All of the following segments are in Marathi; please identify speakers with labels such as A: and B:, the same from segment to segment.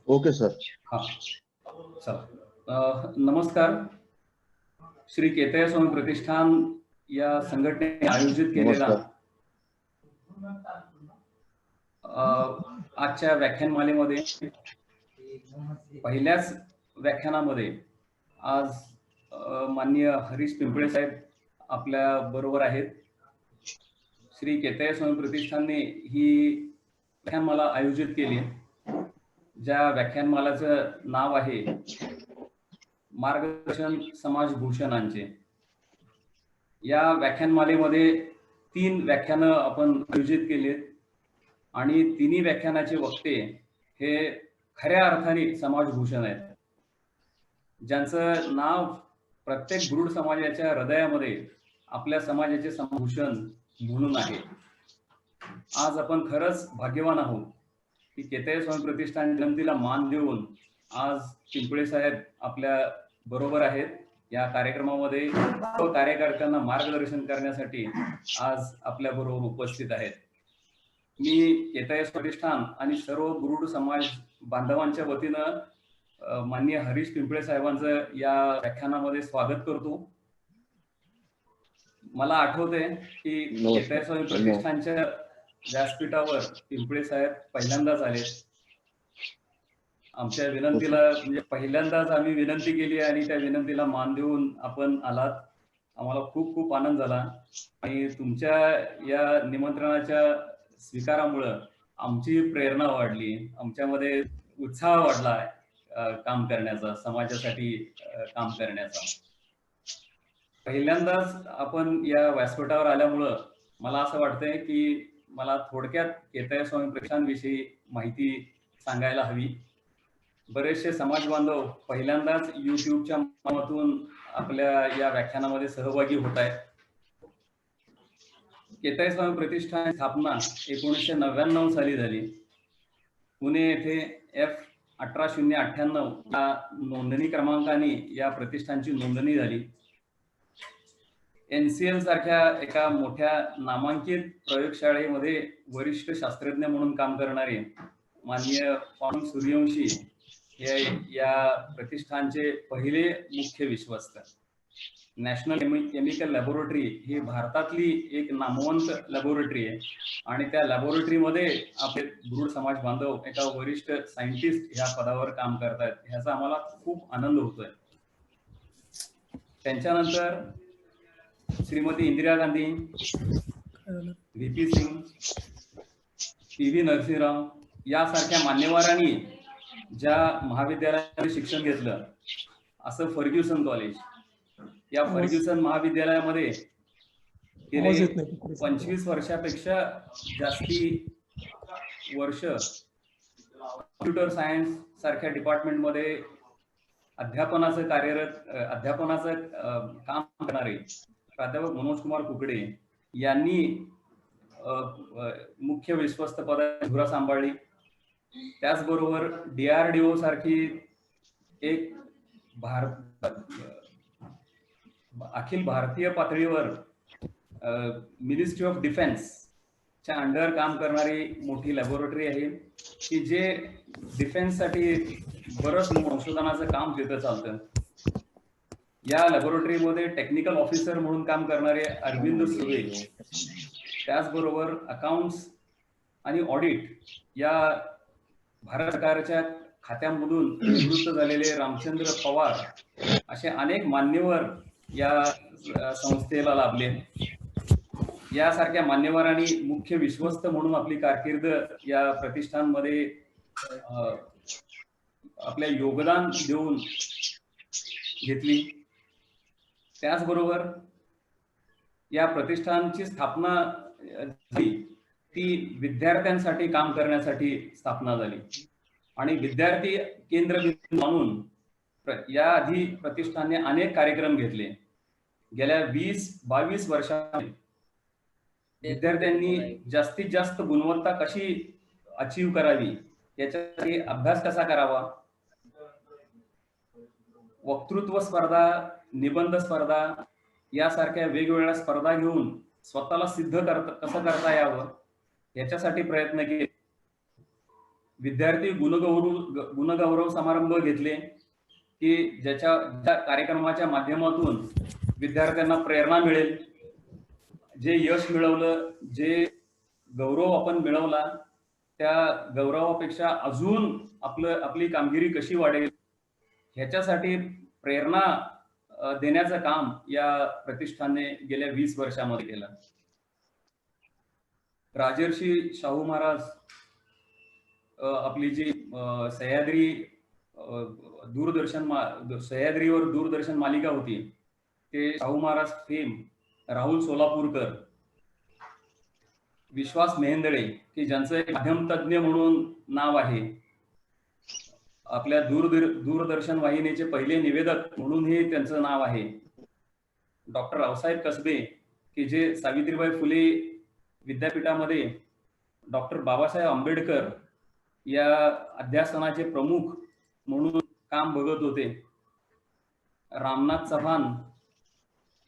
A: Okay sir.
B: हा चला. नमस्कार. श्री केतय स्वामी प्रतिष्ठान या संघटनेने आयोजित केलेला
A: नमस्कार.
B: आजच्या व्याख्यानमालेमध्ये पहिल्याच व्याख्यानामध्ये आज माननीय हरीश पिंपळे साहेब आपल्या बरोबर आहेत. श्री केतय स्वामी प्रतिष्ठानने ही व्याख्यानमाला आयोजित केली, ज्या व्याख्यानमालाचं नाव आहे मार्गदर्शन समाजभूषणांचे. या व्याख्यानमालेमध्ये 3 व्याख्यानं आपण आयोजित केलीत आणि तिन्ही व्याख्यानाचे वक्ते हे खऱ्या अर्थाने समाजभूषण आहेत, ज्यांचं नाव प्रत्येक गरुड समाजाच्या हृदयामध्ये आपल्या समाजाचे समाजभूषण म्हणून आहे. आज आपण खरंच भाग्यवान आहोत की केतय स्वामी प्रतिष्ठान जयंतीला मान देऊन आज पिंपळे साहेब आपल्या बरोबर आहेत. या कार्यक्रमामध्ये सर्व कार्यकर्त्यांना मार्गदर्शन करण्यासाठी आज आपल्या बरोबर उपस्थित आहेत. मी केतय प्रतिष्ठान आणि सर्व गरुड समाज बांधवांच्या वतीनं माननीय हरीश पिंपळे साहेबांचं या व्याख्यानामध्ये स्वागत करतो. मला आठवते की केतय स्वामी प्रतिष्ठानच्या व्यासपीठावर पिंपळे साहेब पहिल्यांदाच आले. आमच्या विनंतीला म्हणजे पहिल्यांदाच आम्ही विनंती केली आणि त्या विनंतीला मान देऊन आपण आलात. आम्हाला खूप खूप आनंद झाला आणि तुमच्या या निमंत्रणाच्या स्वीकारामुळं आमची प्रेरणा वाढली, आमच्यामध्ये उत्साह वाढला काम करण्याचा, समाजासाठी काम करण्याचा. पहिल्यांदाच आपण या व्यासपीठावर आल्यामुळं मला असं वाटतंय की मला थोडक्यात केतय स्वामी प्रतिष्ठानविषयी माहिती सांगायला हवी. बरेचसे समाज बांधव पहिल्यांदाच युट्यूबच्या माध्यमातून आपल्या या व्याख्यानामध्ये सहभागी होत आहेत. केतय स्वामी प्रतिष्ठान स्थापना 1999 साली झाली. पुणे येथे F18098 या नोंदणी क्रमांकाने या प्रतिष्ठानची नोंदणी झाली. NCL सारख्या एका मोठ्या नामांकित प्रयोगशाळेमध्ये वरिष्ठ शास्त्रज्ञ म्हणून काम करणारे माननीय पांडुरंग सूर्यवंशी हे या प्रतिष्ठानचे पहिले मुख्य विश्वस्त. नॅशनल केमिकल लॅबोरेटरी ही भारतातली एक नामवंत लॅबोरेटरी आहे आणि त्या लॅबोरेटरीमध्ये आपले गरुड समाज बांधव एका वरिष्ठ सायंटिस्ट ह्या पदावर काम करतायत, ह्याचा आम्हाला खूप आनंद होतोय. त्यांच्यानंतर श्रीमती इंदिरा गांधी, VP सिंग, PV नरसिंहराव यासारख्या मान्यवरांनी ज्या महाविद्यालयामध्ये शिक्षण घेतलं, असं फर्ग्युसन कॉलेज, या फर्ग्युसन महाविद्यालयामध्ये गेले 25 वर्षापेक्षा जास्ती वर्ष कॉम्प्युटर सायन्स सारख्या डिपार्टमेंटमध्ये अध्यापनाचं काम करणारे प्राध्यापक मनोज कुमार कुकडे यांनी मुख्य विश्वस्त पदाची धुरा सांभाळली. त्याचबरोबर DRDO सारखी एक अखिल भारतीय पातळीवर मिनिस्ट्री ऑफ डिफेन्सच्या अंडर काम करणारी मोठी लॅबोरेटरी आहे की जे डिफेन्ससाठी बरंच संशोधनाचं काम तिथं चालतं. या लॅबोरेटरीमध्ये टेक्निकल ऑफिसर म्हणून काम करणारे अरविंद सुर्वे, त्याचबरोबर अकाउंट्स आणि ऑडिट या भारत सरकारच्या खात्यामधून निवृत्त झालेले रामचंद्र पवार असे अनेक मान्यवर या संस्थेला लाभले. यासारख्या मान्यवरांनी मुख्य विश्वस्त म्हणून आपली कारकीर्द या प्रतिष्ठानमध्ये आपले योगदान देऊन घेतली. त्याचबरोबर या प्रतिष्ठानची स्थापना झाली ती विद्यार्थ्यांसाठी काम करण्यासाठी स्थापना झाली आणि विद्यार्थी केंद्रबिंदू मानून या आधी प्रतिष्ठानने अनेक कार्यक्रम घेतले. गेल्या 20-22 वर्षांमध्ये विद्यार्थ्यांनी जास्तीत जास्त गुणवत्ता कशी अचीव करावी, याच्यासाठी अभ्यास कसा करावा, वक्तृत्व स्पर्धा, निबंध स्पर्धा यासारख्या वेगवेगळ्या स्पर्धा घेऊन स्वतःला सिद्ध कसं करता यावं याच्यासाठी प्रयत्न केले. विद्यार्थी गुणगौरव समारंभ घेतले की ज्या कार्यक्रमाच्या माध्यमातून विद्यार्थ्यांना प्रेरणा मिळेल, जे यश मिळवलं, जे गौरव आपण मिळवला, त्या गौरवापेक्षा अजून आपली कामगिरी कशी वाढेल ह्याच्यासाठी प्रेरणा देण्याचं काम या प्रतिष्ठानने गेल्या 20 वर्षामध्ये केलं. राजर्षी शाहू महाराज आपली जी सह्याद्री सह्याद्रीवर दूरदर्शन मालिका होती, ते शाहू महाराज फेम राहुल सोलापूरकर, विश्वास मेहेंदळे की ज्यांचं एक माध्यम तज्ञ म्हणून नाव आहे, आपल्या दूरदर्शन वाहिनीचे पहिले निवेदक म्हणूनही त्यांचं नाव आहे, डॉक्टर रावसाहेब कसबे की जे सावित्रीबाई फुले विद्यापीठामध्ये डॉक्टर बाबासाहेब आंबेडकर या अध्यासनाचे प्रमुख म्हणून काम बघत होते, रामनाथ चव्हाण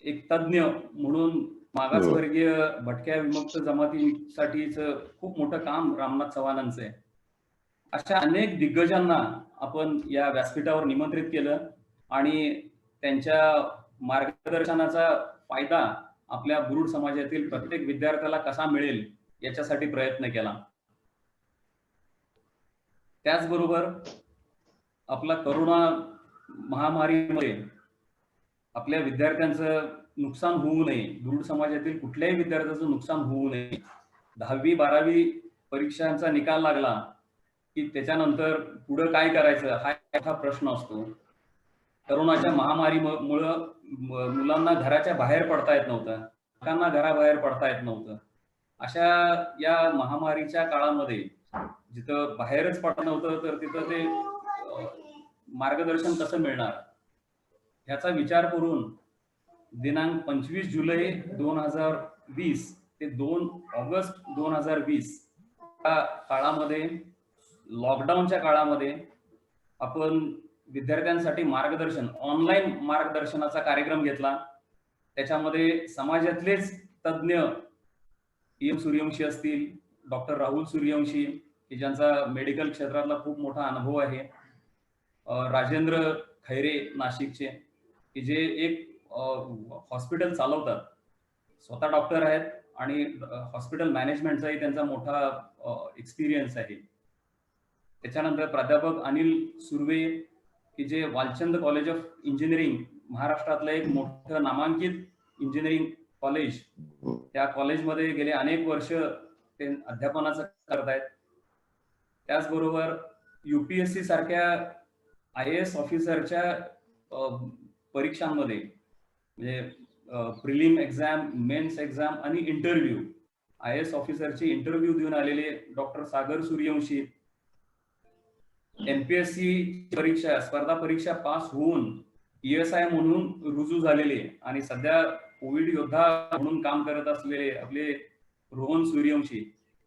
B: एक तज्ञ म्हणून मागासवर्गीय भटक्या विमुक्त जमातीसाठीच खूप मोठं काम रामनाथ चव्हाणांचं आहे. अशा अनेक दिग्गजांना आपण या व्यासपीठावर निमंत्रित केलं आणि त्यांच्या मार्गदर्शनाचा फायदा आपल्या बुरुड समाजातील प्रत्येक विद्यार्थ्याला कसा मिळेल याच्यासाठी प्रयत्न केला. त्याचबरोबर आपला करोना महामारीमध्ये आपल्या विद्यार्थ्यांचं नुकसान होऊ नये, बुरुड समाजातील कुठल्याही विद्यार्थ्याचं नुकसान होऊ नये. 10वी 12वी परीक्षांचा निकाल लागला की त्याच्यानंतर पुढे काय करायचं हा मोठा प्रश्न असतो. करोनाच्या महामारीमुळं मुलांना घराच्या बाहेर पडता येत नव्हतं, लोकांना घराबाहेर पडता येत नव्हतं. अशा या महामारीच्या काळामध्ये जिथं बाहेरच पडत नव्हतं तर तिथं ते मार्गदर्शन कसं मिळणार ह्याचा विचार करून दिनांक 25 जुलै 2020 ते 2 ऑगस्ट 2020 या काळामध्ये, लॉकडाऊनच्या काळामध्ये आपण विद्यार्थ्यांसाठी मार्गदर्शन, ऑनलाईन मार्गदर्शनाचा कार्यक्रम घेतला. त्याच्यामध्ये समाजातलेच तज्ञ एम सूर्यवंशी असतील, डॉक्टर राहुल सूर्यवंशी की ज्यांचा मेडिकल क्षेत्रातला खूप मोठा अनुभव आहे, राजेंद्र खैरे नाशिकचे की जे एक हॉस्पिटल चालवतात, स्वतः डॉक्टर आहेत आणि हॉस्पिटल मॅनेजमेंटचाही त्यांचा मोठा एक्सपिरियन्स आहे. त्याच्यानंतर प्राध्यापक अनिल सुर्वे की जे वालचंद कॉलेज ऑफ इंजिनिअरिंग, महाराष्ट्रातलं एक मोठं नामांकित इंजिनिअरिंग कॉलेज, त्या कॉलेजमध्ये गेले अनेक वर्ष ते अध्यापनाचं करतायत. त्याचबरोबर UPSC सारख्या IAS ऑफिसरच्या परीक्षांमध्ये म्हणजे प्रिलिम एक्झाम, मेन्स एक्झाम आणि इंटरव्ह्यू, IAS ऑफिसरची इंटरव्ह्यू देऊन आलेले डॉक्टर सागर सूर्यवंशी, MPSC परीक्षा, स्पर्धा परीक्षा पास होऊन ESI म्हणून रुजू झालेले आणि सध्या कोविड योद्धा म्हणून काम करत असलेले आपले रोहन सूर्यवंशी,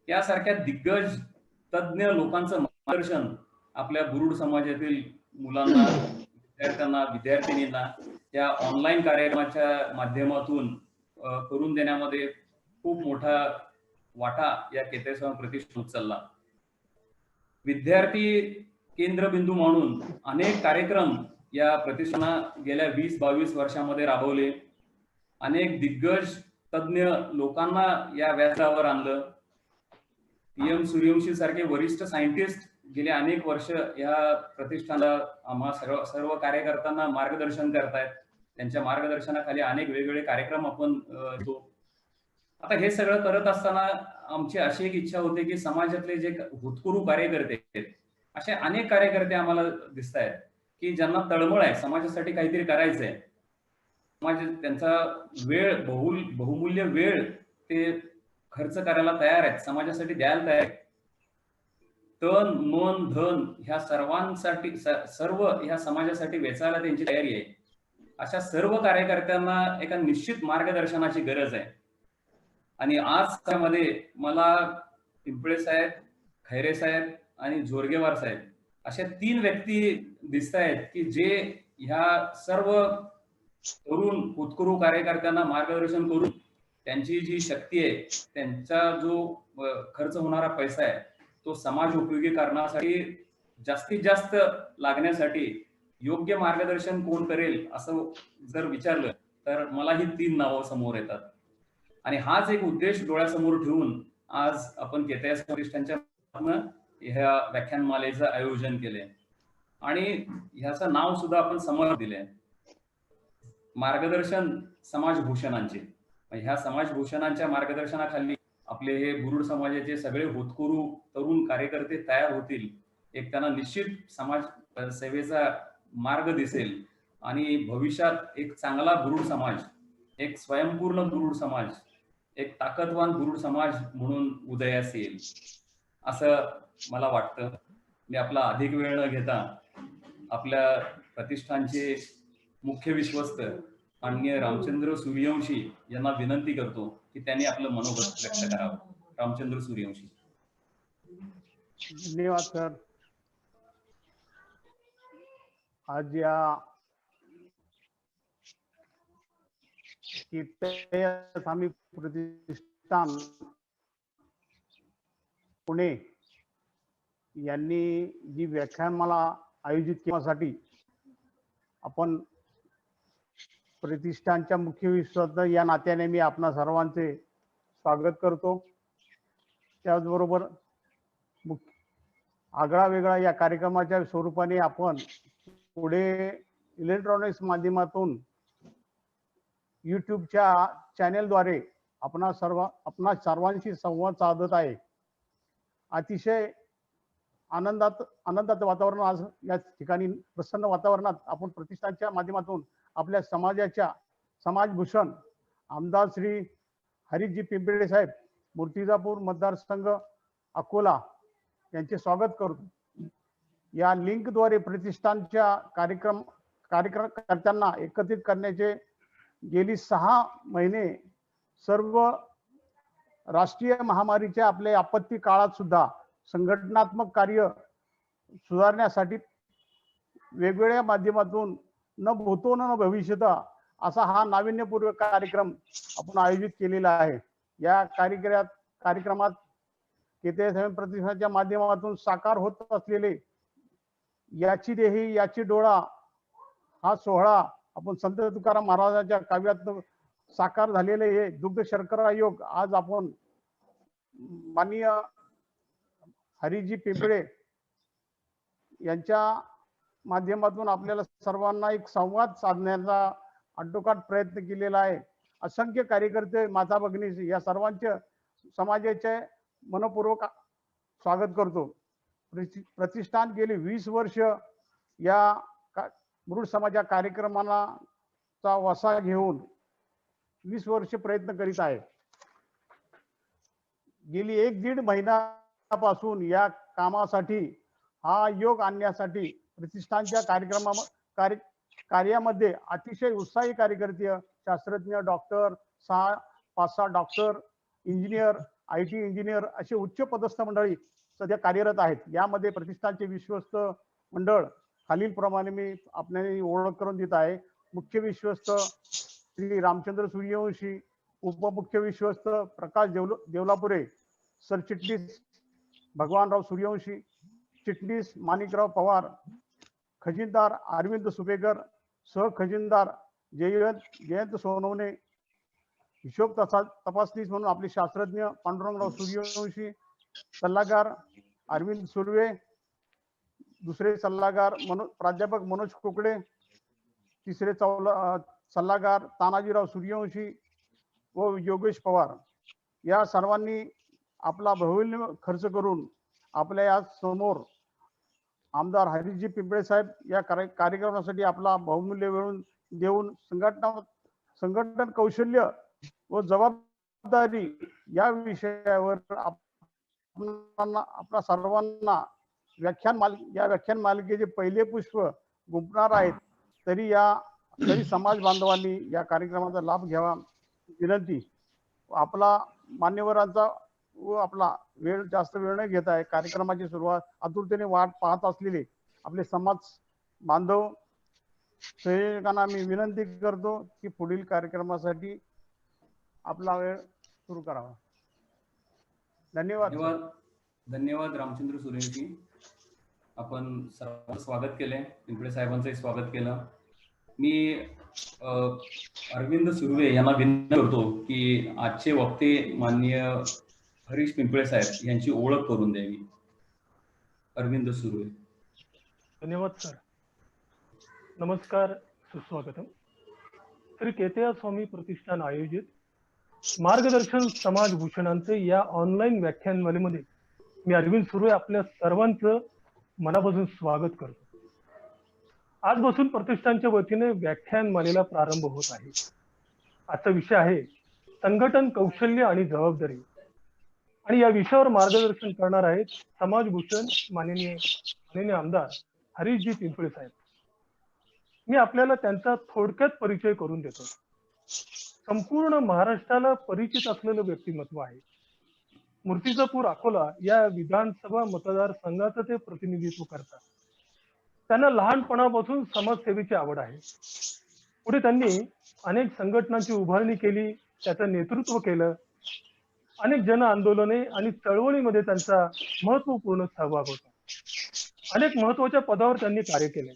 B: यासारख्या दिग्गज तज्ञ लोकांचं मार्गदर्शन आपल्या बुरुड समाजातील मुलांना, विद्यार्थ्यांना, विद्यार्थिनींना या ऑनलाईन कार्यक्रमाच्या माध्यमातून करून देण्यामध्ये खूप मोठा वाटा या केतयस्वामी प्रतिष्ठान उचलला. विद्यार्थी केंद्रबिंदू म्हणून अनेक कार्यक्रम या प्रतिष्ठाना गेल्या 20-22 वर्षामध्ये राबवले. अनेक दिग्गज तज्ञ लोकांना या व्यासपीठावर आणलं. PM सूर्यवंशी सारखे वरिष्ठ सायंटिस्ट गेले अनेक वर्ष या प्रतिष्ठानाला आम्हा सर्व कार्यकर्त्यांना मार्गदर्शन करतायत. त्यांच्या मार्गदर्शनाखाली अनेक वेगवेगळे कार्यक्रम आपण घेतो. आता हे सगळं करत असताना आमची अशी एक इच्छा होती की समाजातले जे हुतकुरू कार्यकर्ते आहेत, असे अनेक कार्यकर्ते आम्हाला दिसत आहेत की ज्यांना तळमळ आहे, समाजासाठी काहीतरी करायचंय, समाज त्यांचा वेळ, बहुमूल्य वेळ ते खर्च करायला तयार आहेत, समाजासाठी द्यायला तयार आहेत. तन मन धन ह्या सर्वांसाठी, सर्व ह्या समाजासाठी वेचायला त्यांची तयारी आहे. अशा सर्व कार्यकर्त्यांना एका निश्चित मार्गदर्शनाची गरज आहे. आणि आज त्यामध्ये मला पिंपळे साहेब, खैरे साहेब आणि जोरगेवार साहेब अशा 3 व्यक्ती दिसत आहेत की जे ह्या सर्व तरुण हुतकुरू कार्यकर्त्यांना मार्गदर्शन करून त्यांची जी शक्ती आहे, त्यांचा जो खर्च होणारा पैसा आहे, तो समाज उपयोगी करण्यासाठी जास्तीत जास्त लागण्यासाठी योग्य मार्गदर्शन कोण करेल असं जर विचारलं तर मला ही 3 नावं समोर येतात. आणि हाच एक उद्देश डोळ्यासमोर ठेवून आज आपण केतयस वरिष्ठांच्या मार्फतनं ह्या व्याख्यानमालेचं आयोजन केलंय आणि ह्याचं नाव सुद्धा आपण समोर दिलंय, मार्गदर्शन समाजभूषणांचे. ह्या समाजभूषणांच्या मार्गदर्शनाखाली आपले हे गुरुड समाजाचे सगळे होतकरू तरुण कार्यकर्ते तयार होतील. एक त्यांना निश्चित समाज सेवेचा मार्ग दिसेल आणि भविष्यात एक चांगला गुरुड समाज, एक स्वयंपूर्ण गुरुड समाज, एक ताकदवान गुरुड समाज म्हणून उदयास येईल असं मला वाटतं. मी आपला अधिक वेळ न घेता आपल्या प्रतिष्ठानचे मुख्य विश्वस्त माननीय रामचंद्र सूर्यवंशी यांना विनंती करतो की त्यांनी आपलं मनोगत व्यक्त करावं. रामचंद्र सूर्यवंशी.
A: धन्यवाद सर. आज या स्वामी प्रतिष्ठान पुणे यांनी जी व्याख्यानमाला आयोजित केल्यासाठी आपण प्रतिष्ठानच्या मुख्य विश्वस्त या नात्याने मी आपणा सर्वांचे स्वागत करतो. त्याचबरोबर आगळा वेगळा या कार्यक्रमाच्या स्वरूपाने आपण पुढे इलेक्ट्रॉनिक्स माध्यमातून यूट्यूबच्या चॅनेलद्वारे आपणा सर्वांशी संवाद साधत आहे. अतिशय आनंदात वातावरण आज या ठिकाणी प्रसन्न वातावरणात आपण प्रतिष्ठानच्या माध्यमातून आपल्या समाजाच्या समाजभूषण आमदार श्री हरीजी पिंपळे साहेब मूर्तिजापूर मतदारसंघ अकोला यांचे स्वागत करतो. या लिंकद्वारे प्रतिष्ठानच्या कार्यकर्त्यांना एकत्रित करण्याचे गेली 6 महिने सर्व राष्ट्रीय महामारीच्या आपल्या आपत्ती काळात सुद्धा संघटनात्मक कार्य सुधारण्यासाठी वेगवेगळ्या माध्यमातून न भूतो न भविष्यता असा हा नाविन्यपूर्व कार्यक्रम आपण आयोजित केलेला आहे. या कार्यक्रमात केतयस प्रतिष्ठानच्या माध्यमातून साकार होत असलेले याची देही याची डोळा हा सोहळा आपण संत तुकाराम महाराजांच्या काव्यात साकार झालेले हे दुग्ध शर्करा योग आज आपण माननीय हरीजी पिंपळे यांच्या माध्यमातून आपल्याला सर्वांना एक संवाद साधण्याचा आटोकाट प्रयत्न केलेला आहे. असंख्य कार्यकर्ते माता भगिनी या सर्वांचे समाजाचे मनपूर्वक स्वागत करतो. प्रतिष्ठान गेली 20 वर्ष या गुरुड समाजा कार्यक्रमाचा वसा घेऊन 20 वर्ष प्रयत्न करीत आहे. गेली 1-1.5 महिन्यापासून या कामासाठी हा योग आणण्यासाठी प्रतिष्ठानच्या कार्यामध्ये अतिशय उत्साही कार्यकर्ते शास्त्रज्ञ doctor 5-6 doctor engineer IT engineer असे उच्च पदस्थ मंडळी सध्या कार्यरत आहेत. यामध्ये प्रतिष्ठानचे विश्वस्त मंडळ खालील प्रमाणे मी आपल्याला ओळख करून देत आहे. मुख्य विश्वस्त श्री रामचंद्र सूर्यवंशी, उपमुख्य विश्वस्त प्रकाश देवलापुरे, सरचिटणीस भगवानराव सूर्यवंशी, चिटणीस माणिकराव पवार, खजिनदार अरविंद सुपेकर, सहखजिनदार जयंत सोनवणे, हिशोब तपासनीस म्हणून आपले शास्त्रज्ञ पांडुरंगराव सूर्यवंशी, सल्लागार अरविंद सुर्वे, दुसरे सल्लागार प्राध्यापक मनोज कोकडे, तिसरे सल्लागार तानाजीराव सूर्यवंशी व योगेश पवार. या सर्वांनी आपला बहुमूल्य खर्च करून आपल्या या समोर आमदार हरीजी पिंपळे साहेब या कार्यक्रमासाठी आपला बहुमूल्य वेळ देऊन संघटन कौशल्य व जबाबदारी या विषयावर आपल्या सर्वांना या व्याख्यान मालिकेचे पहिले पुष्प गुंफणार आहेत. तरी समाज बांधवांनी या कार्यक्रमाचा लाभ घ्यावा विनंती. आपला मान्यवरांचा व आपला जास्त वेळ न घेता आहे कार्यक्रमाची सुरुवात आतुरतेने वाट पाहत असलेले आपले समाज बांधव संयोजकांना मी विनंती करतो की पुढील कार्यक्रमासाठी आपला वेळ सुरू करावा. धन्यवाद.
B: धन्यवाद रामचंद्र सुरेशजी. आपण सर्वांचं स्वागत केलंय, पिंपळे साहेबांचंही स्वागत केलं. मी अरविंद सुर्वे यांना विनंती करतो की आजचे वक्ते माननीय हरीश पिंपळे साहेब यांची ओळख करून द्यावी. अरविंद सुर्वे.
C: धन्यवाद सर. नमस्कार, सुस्वागतम. श्री केतया स्वामी प्रतिष्ठान आयोजित मार्गदर्शन समाज भूषणांचे या ऑनलाईन व्याख्यानमालेमध्ये मी अरविंद सुर्वे आपल्या सर्वांचं मनापासून स्वागत करतो. आजपासून प्रतिष्ठानच्या वतीने व्याख्यानमालेला प्रारंभ होत आहे. आजचा विषय आहे संघटन, कौशल्य आणि जबाबदारी. आणि या विषयावर मार्गदर्शन करणार आहेत समाजभूषण माननीय आमदार हरीशजी पिंपळे साहेब. मी आपल्याला त्यांचा थोडक्यात परिचय करून देतो. संपूर्ण महाराष्ट्राला परिचित असलेलं व्यक्तिमत्व आहे. मूर्तिजापूर अकोला या विधानसभा मतदारसंघाचं ते प्रतिनिधित्व करतात. त्यांना लहानपणापासून समाजसेवेची आवड आहे. पुढे त्यांनी अनेक संघटनांची उभारणी केली, त्याचं नेतृत्व केलं. अनेक जन आंदोलने आणि चळवळीमध्ये त्यांचा महत्वपूर्ण सहभाग होता. अनेक महत्वाच्या पदावर त्यांनी कार्य केले.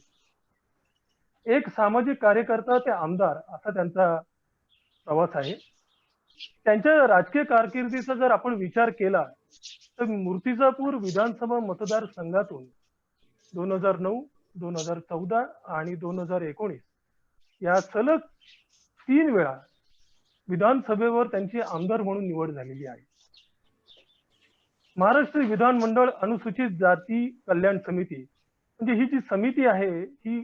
C: एक सामाजिक कार्यकर्ता ते आमदार असा त्यांचा प्रवास आहे. त्यांच्या राजकीय कारकिर्दीचा जर आपण विचार केला तर मूर्तिजापूर विधानसभा मतदारसंघातून 2009, 2014 आणि 2019 या सलग 3 वेळा विधानसभेवर त्यांची आमदार म्हणून निवड झालेली आहे. महाराष्ट्र विधानमंडळ अनुसूचित जाती कल्याण समिती म्हणजे ही जी समिती आहे ही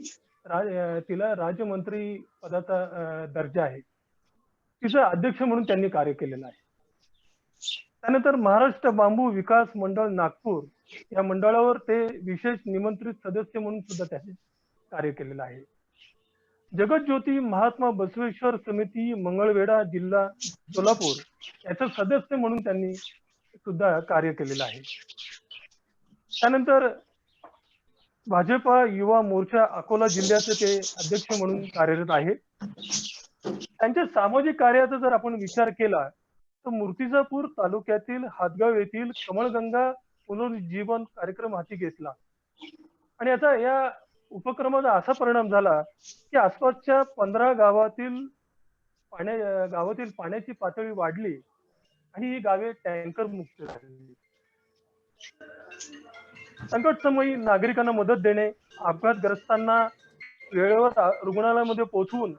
C: तिला राज्यमंत्री पदाचा दर्जा आहे. तिचं अध्यक्ष म्हणून त्यांनी कार्य केलेलं आहे. त्यानंतर महाराष्ट्र बांबू विकास मंडळ नागपूर या मंडळावर ते विशेष निमंत्रित सदस्य म्हणून सुद्धा त्यांनी कार्य केलेलं आहे. जगज्योती महात्मा बसवेश्वर समिती मंगळवेढा जिल्हा सोलापूर याचं सदस्य म्हणून त्यांनी सुद्धा कार्य केलेलं आहे. त्यानंतर भाजपा युवा मोर्चा अकोला जिल्ह्याचे ते अध्यक्ष म्हणून कार्यरत आहे. त्यांच्या सामाजिक कार्याचा जर आपण विचार केला तर मूर्तिजापूर तालुक्यातील हातगाव येथील कमळगंगा पुनरुज्जीवन कार्यक्रम हाती घेतला आणि आता या उपक्रमाचा असा परिणाम झाला की आसपासच्या 15 गावातील पाण्याची पातळी वाढली आणि ही गावे टँकर मुक्त झाली. संकटसमयी नागरिकांना मदत देणे, अपघातग्रस्तांना वेळेवर रुग्णालयामध्ये पोहोचवून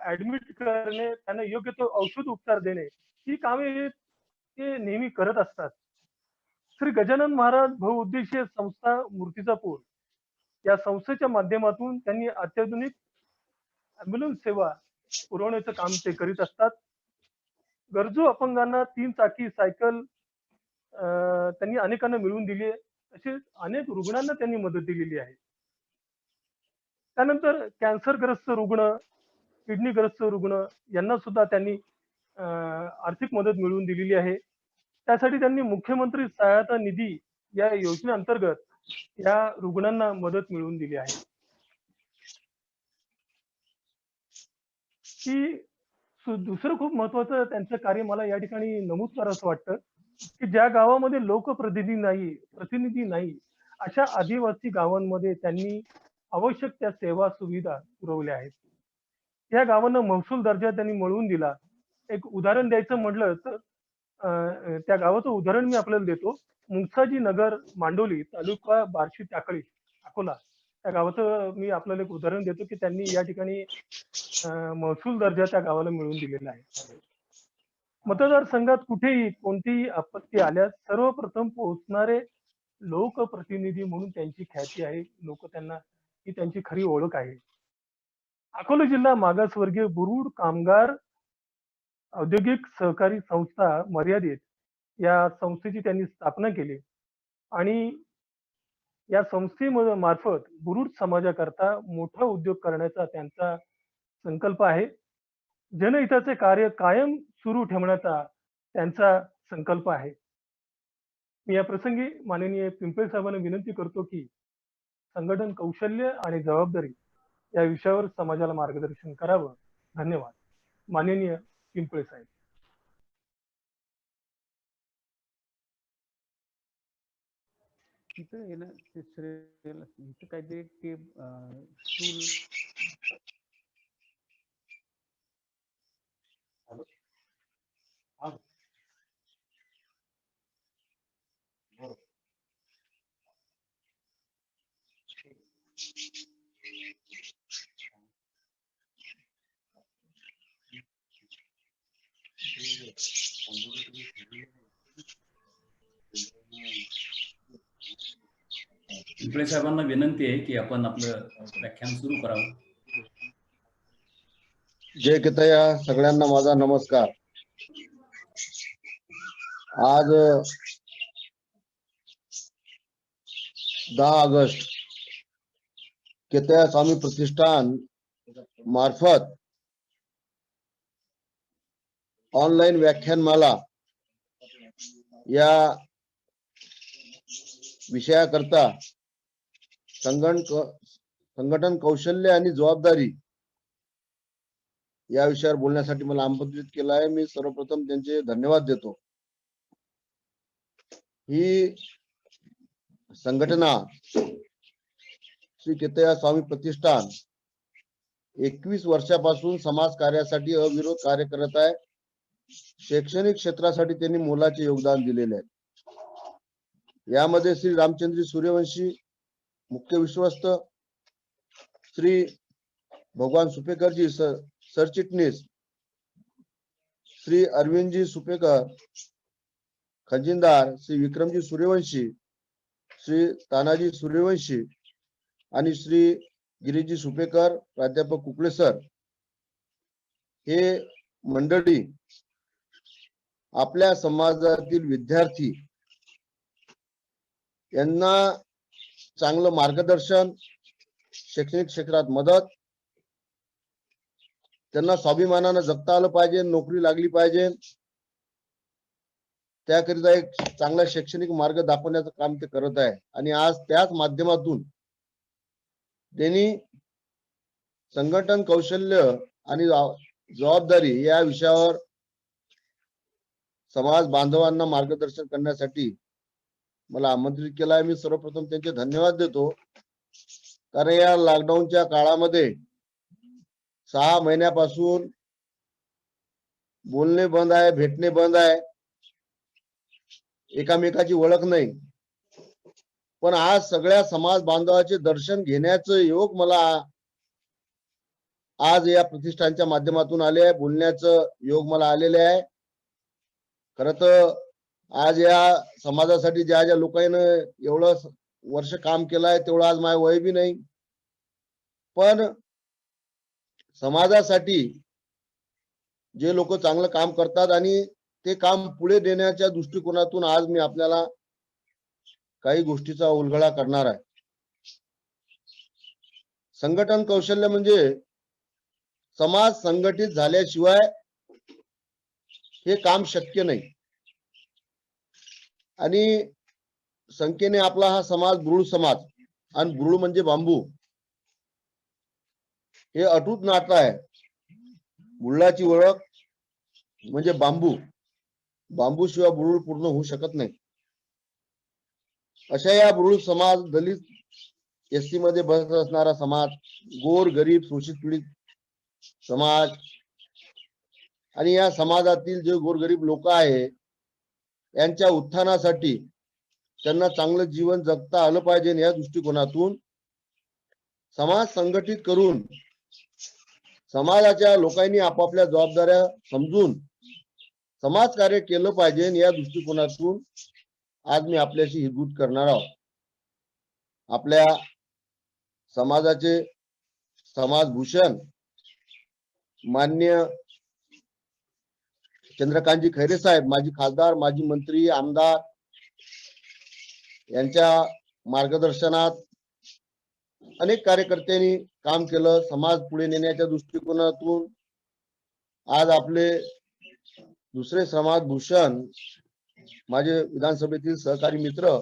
C: ऍडमिट करणे, त्यांना योग्य तो औषध उपचार देणे ही कामे ते नेहमी करत असतात. श्री गजानन महाराज बहुउद्देशीय संस्था मूर्तिजापूर या संस्थेच्या माध्यमातून त्यांनी अत्याधुनिक ॲम्ब्युलन्स सेवा पुरवण्याचं काम ते करीत असतात. गरजू अपंगांना 3 चाकी सायकल त्यांनी अनेकांना मिळवून दिली आहे. तसेच अनेक रुग्णांना त्यांनी मदत दिलेली आहे. त्यानंतर कॅन्सरग्रस्त रुग्ण, किडनीग्रस्त रुग्ण यांना सुद्धा त्यांनी आर्थिक मदत मिळवून दिलेली आहे. त्यासाठी त्यांनी मुख्यमंत्री सहायता निधी या योजनेअंतर्गत या रुग्णांना मदत मिळवून दिली आहे. की दुसरं खूप महत्वाचं त्यांचं कार्य मला या ठिकाणी नमूद करावंसं वाटतं की ज्या गावामध्ये प्रतिनिधी नाही अशा आदिवासी गावांमध्ये त्यांनी आवश्यक त्या सेवा सुविधा पुरवल्या आहेत. या गावांना महसूल दर्जा त्यांनी मिळवून दिला. एक उदाहरण द्यायचं म्हटलं तर त्या गावाचं उदाहरण मी आपल्याला देतो. मुंगसाजी नगर मांडोली तालुका बार्शी टाकळी अकोला त्या गावाचं मी आपल्याला एक उदाहरण देतो की त्यांनी या ठिकाणी महसूल दर्जा त्या गावाला मिळवून दिलेला आहे. मतदारसंघात कुठेही कोणतीही आपत्ती आल्यास सर्वप्रथम पोहोचणारे लोकप्रतिनिधी म्हणून त्यांची ख्याती आहे. लोक त्यांना ही त्यांची खरी ओळख आहे. अकोला जिल्हा मागासवर्गीय बुरुड कामगार औद्योगिक सहकारी संस्था मर्यादित या संस्थेची त्यांनी स्थापना केली आणि या संस्थेमार्फत बुरुड समाजाकरता मोठा उद्योग करण्याचा त्यांचा संकल्प आहे. जनहिताचे कार्य कायम सुरू ठेवण्याचा त्यांचा संकल्प आहे. मी या प्रसंगी माननीय पिंपळे साहेबांना विनंती करतो की संघटन, कौशल्य आणि जबाबदारी या विषयावर समाजाला मार्गदर्शन करावं. धन्यवाद. माननीय पिंपळे साहेब.
A: तिथं आहे ना ते श्रेयल इथं काहीतरी ते टूल
B: पिंपळे साहेबांना विनंती आहे की आपण आपलं व्याख्यान सुरू करावं.
D: जय केतया, सगळ्यांना माझा नमस्कार. आज 10 ऑगस्ट केतया स्वामी प्रतिष्ठान मार्फत ऑनलाईन व्याख्यानमाला या विषयाकरता संघटन कौशल्य आणि जबाबदारी या विषयावर बोलण्यासाठी मला आमंत्रित केलं आहे. मी सर्वप्रथम त्यांचे धन्यवाद देतो. ही संघटना श्री केतया स्वामी प्रतिष्ठान 21 वर्षापासून समाज कार्यासाठी अविरोध कार्य करत आहे. शैक्षणिक क्षेत्रासाठी त्यांनी मोलाचे योगदान दिलेले आहे. यामध्ये श्री रामचंद्र सूर्यवंशी मुख्य विश्वस्त, श्री भगवान सुपेकरजी सरचिटणीस, श्री अरविंदजी सुपेकर खजिनदार, श्री विक्रमजी सूर्यवंशी, श्री तानाजी सूर्यवंशी आणि श्री गिरीजी सुपेकर, प्राध्यापक कुकडे सर, हे मंडळी आपल्या समाजातील विद्यार्थी यांना चांगलं मार्गदर्शन, शैक्षणिक क्षेत्रात मदत, त्यांना स्वाभिमानानं जगता आलं पाहिजे, नोकरी लागली पाहिजे, त्याकरिता एक चांगला शैक्षणिक मार्ग दाखवण्याचं काम ते करत आहे. आणि आज त्याच माध्यमातून त्यांनी संघटन कौशल्य आणि जबाबदारी या विषयावर समाज बांधवांना मार्गदर्शन करण्यासाठी मला आमंत्रित केलं आहे. मी सर्वप्रथम त्यांचे धन्यवाद देतो. कारण या लॉकडाऊनच्या काळामध्ये 6 महिन्यापासून बोलणे बंद आहे, भेटणे बंद आहे, एकामेकाची ओळख नाही. पण आज सगळ्या समाज बांधवाचे दर्शन घेण्याचं योग मला आज या प्रतिष्ठानच्या माध्यमातून आले आहे, बोलण्याचं योग मला आलेले आहे. खरं तर आज या समाजासाठी ज्या ज्या लोकांनी एवढं वर्ष काम केलं आहे तेवढं आज माझं वय बी नाही, पण समाजासाठी जे लोक चांगलं काम करतात आणि ते काम पुढे देण्याच्या दृष्टिकोनातून आज मी आपल्याला काही गोष्टीचा उलगडा करणार आहे. संघटन कौशल्य म्हणजे समाज संघटित झाल्याशिवाय हे काम शक्य नाही. आणि संख्येने आपला हा समाज ब्रूढ समाज, आणि ब्रूढ म्हणजे बांबू, हे अटूट नातं आहे. बुळाची ओळख म्हणजे बांबू, बांबू शिवाय ब्रूढ पूर्ण होऊ शकत नाही. अशा या ब्रूढ समाज, दलित एसटी मध्ये बसत असणारा समाज, गोर गरीब शोषित पीडित समाज, आणि या समाजातील जे गोरगरीब लोक आहे यांच्या उत्थानासाठी त्यांना चांगलं जीवन जगता आलं पाहिजे या दृष्टिकोनातून समाज संघटित करून समाजाच्या लोकांनी आपापल्या जबाबदाऱ्या समजून समाजकार्य केलं पाहिजे या दृष्टिकोनातून आज मी आपल्याशी हितगुज करणार आहोत. आपल्या समाजाचे समाजभूषण मान्य चंद्रकांतजी खैरे साहेब, माजी खासदार, माजी मंत्री, आमदार, यांच्या मार्गदर्शनात अनेक कार्यकर्त्यांनी काम केलं. समाज पुढे नेण्याच्या दृष्टिकोनातून आज आपले दुसरे समाजभूषण माझे विधानसभेतील सहकारी मित्र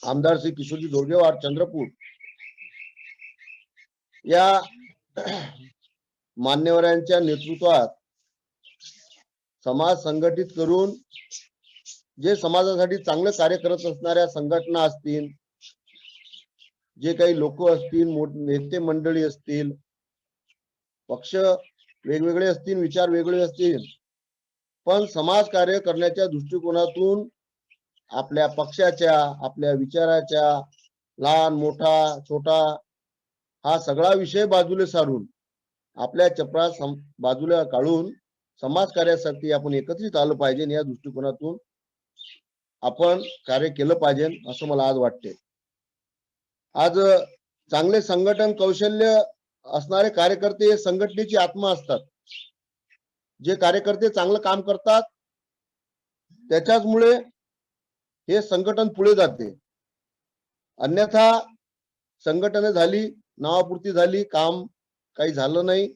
D: आमदार श्री किशोरजी जोरगेवार चंद्रपूर या मान्यवरांच्या नेतृत्वात समाज संघटित करून जे समाजासाठी चांगलं कार्य करत असणाऱ्या संघटना असतील, जे काही लोक असतील, नेते मंडळी असतील, पक्ष वेगवेगळे असतील, विचार वेगळे असतील, पण समाज कार्य करण्याच्या दृष्टिकोनातून आपल्या पक्षाच्या, आपल्या विचाराच्या, लहान मोठा छोटा हा सगळा विषय बाजूला सारून, आपल्या चपळा बाजूला काढून समाज कार्यासाठी आपण एकत्रित आलं पाहिजे, या दृष्टिकोनातून आपण कार्य केलं पाहिजे असं मला आज वाटते. आज चांगले संघटन कौशल्य असणारे कार्यकर्ते हे संघटनेची आत्मा असतात. जे कार्यकर्ते चांगलं काम करतात त्याच्याचमुळे हे संघटन पुढे जाते. अन्यथा संघटन झाली, नावापुरती झाली, काम काही झालं नाही,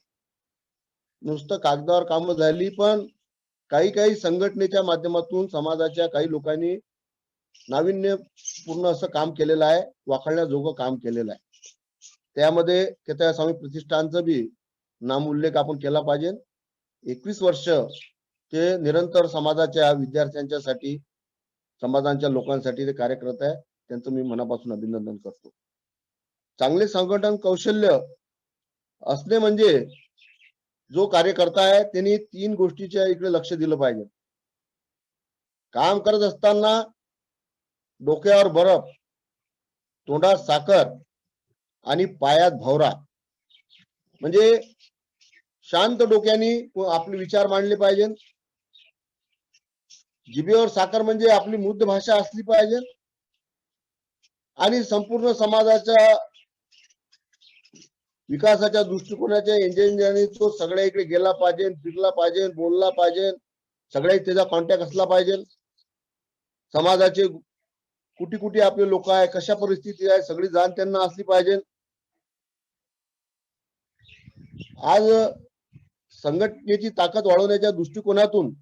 D: नुसतं कागदावर काम झाली, पण काही संघटनेच्या माध्यमातून समाजाच्या काही लोकांनी नाविन्यपूर्ण असं काम केलेलं आहे, वाखाणण्याजोगं काम केलेलं आहे. त्यामध्ये केतया स्वामी प्रतिष्ठानचं बी नामोल्लेख आपण केला पाहिजे. 21 वर्ष ते निरंतर समाजाच्या विद्यार्थ्यांच्या साठी, समाजाच्या लोकांसाठी ते कार्य करत आहे. त्यांचं मी मनापासून अभिनंदन करतो. चांगले संघटन कौशल्य असणे म्हणजे जो कार्यकर्ता आहे त्यांनी 3 गोष्टीच्या इकडे लक्ष दिलं पाहिजे. काम करत असताना डोक्यावर बर्फ, तोंडात साखर आणि पायात भवरा, म्हणजे शांत डोक्याने आपले विचार मांडले पाहिजे. जिभेवर साखर म्हणजे आपली मुद्ध भाषा असली पाहिजे आणि संपूर्ण समाजाच्या विकासाच्या दृष्टिकोनाच्या इंजिनिअरिंगने तो सगळ्या इकडे गेला पाहिजे, फिरला पाहिजे, बोलला पाहिजे, सगळ्या त्याचा कॉन्टॅक्ट असला पाहिजे. समाजाचे कुठे कुठे आपले लोक आहे, कशा परिस्थिती आहे, सगळी जाण त्यांना असली पाहिजे. आज संघटनेची ताकद वाढवण्याच्या दृष्टिकोनातून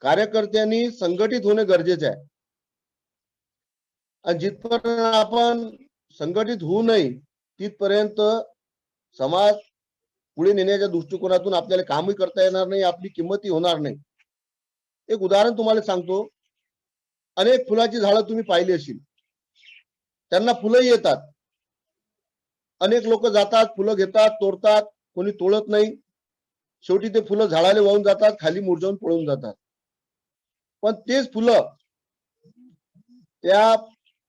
D: कार्यकर्त्यांनी संघटित होणे गरजेचे आहे. आणि जिथपर्यंत आपण संघटित होऊ नये तिथपर्यंत समाज पुढे नेण्याच्या दृष्टिकोनातून आपल्याला कामही करता येणार नाही, आपली किंमतही होणार नाही. एक उदाहरण तुम्हाला सांगतो. अनेक फुलाची झाडं तुम्ही पाहिली असतील, त्यांना फुलंही येतात. अनेक लोक जातात, फुलं घेतात, तोडतात, कोणी तोडत नाही. शेवटी ते फुलं झाडाला वाहून जातात, खाली मुरझावून पळून जातात. पण तेच फुलं त्या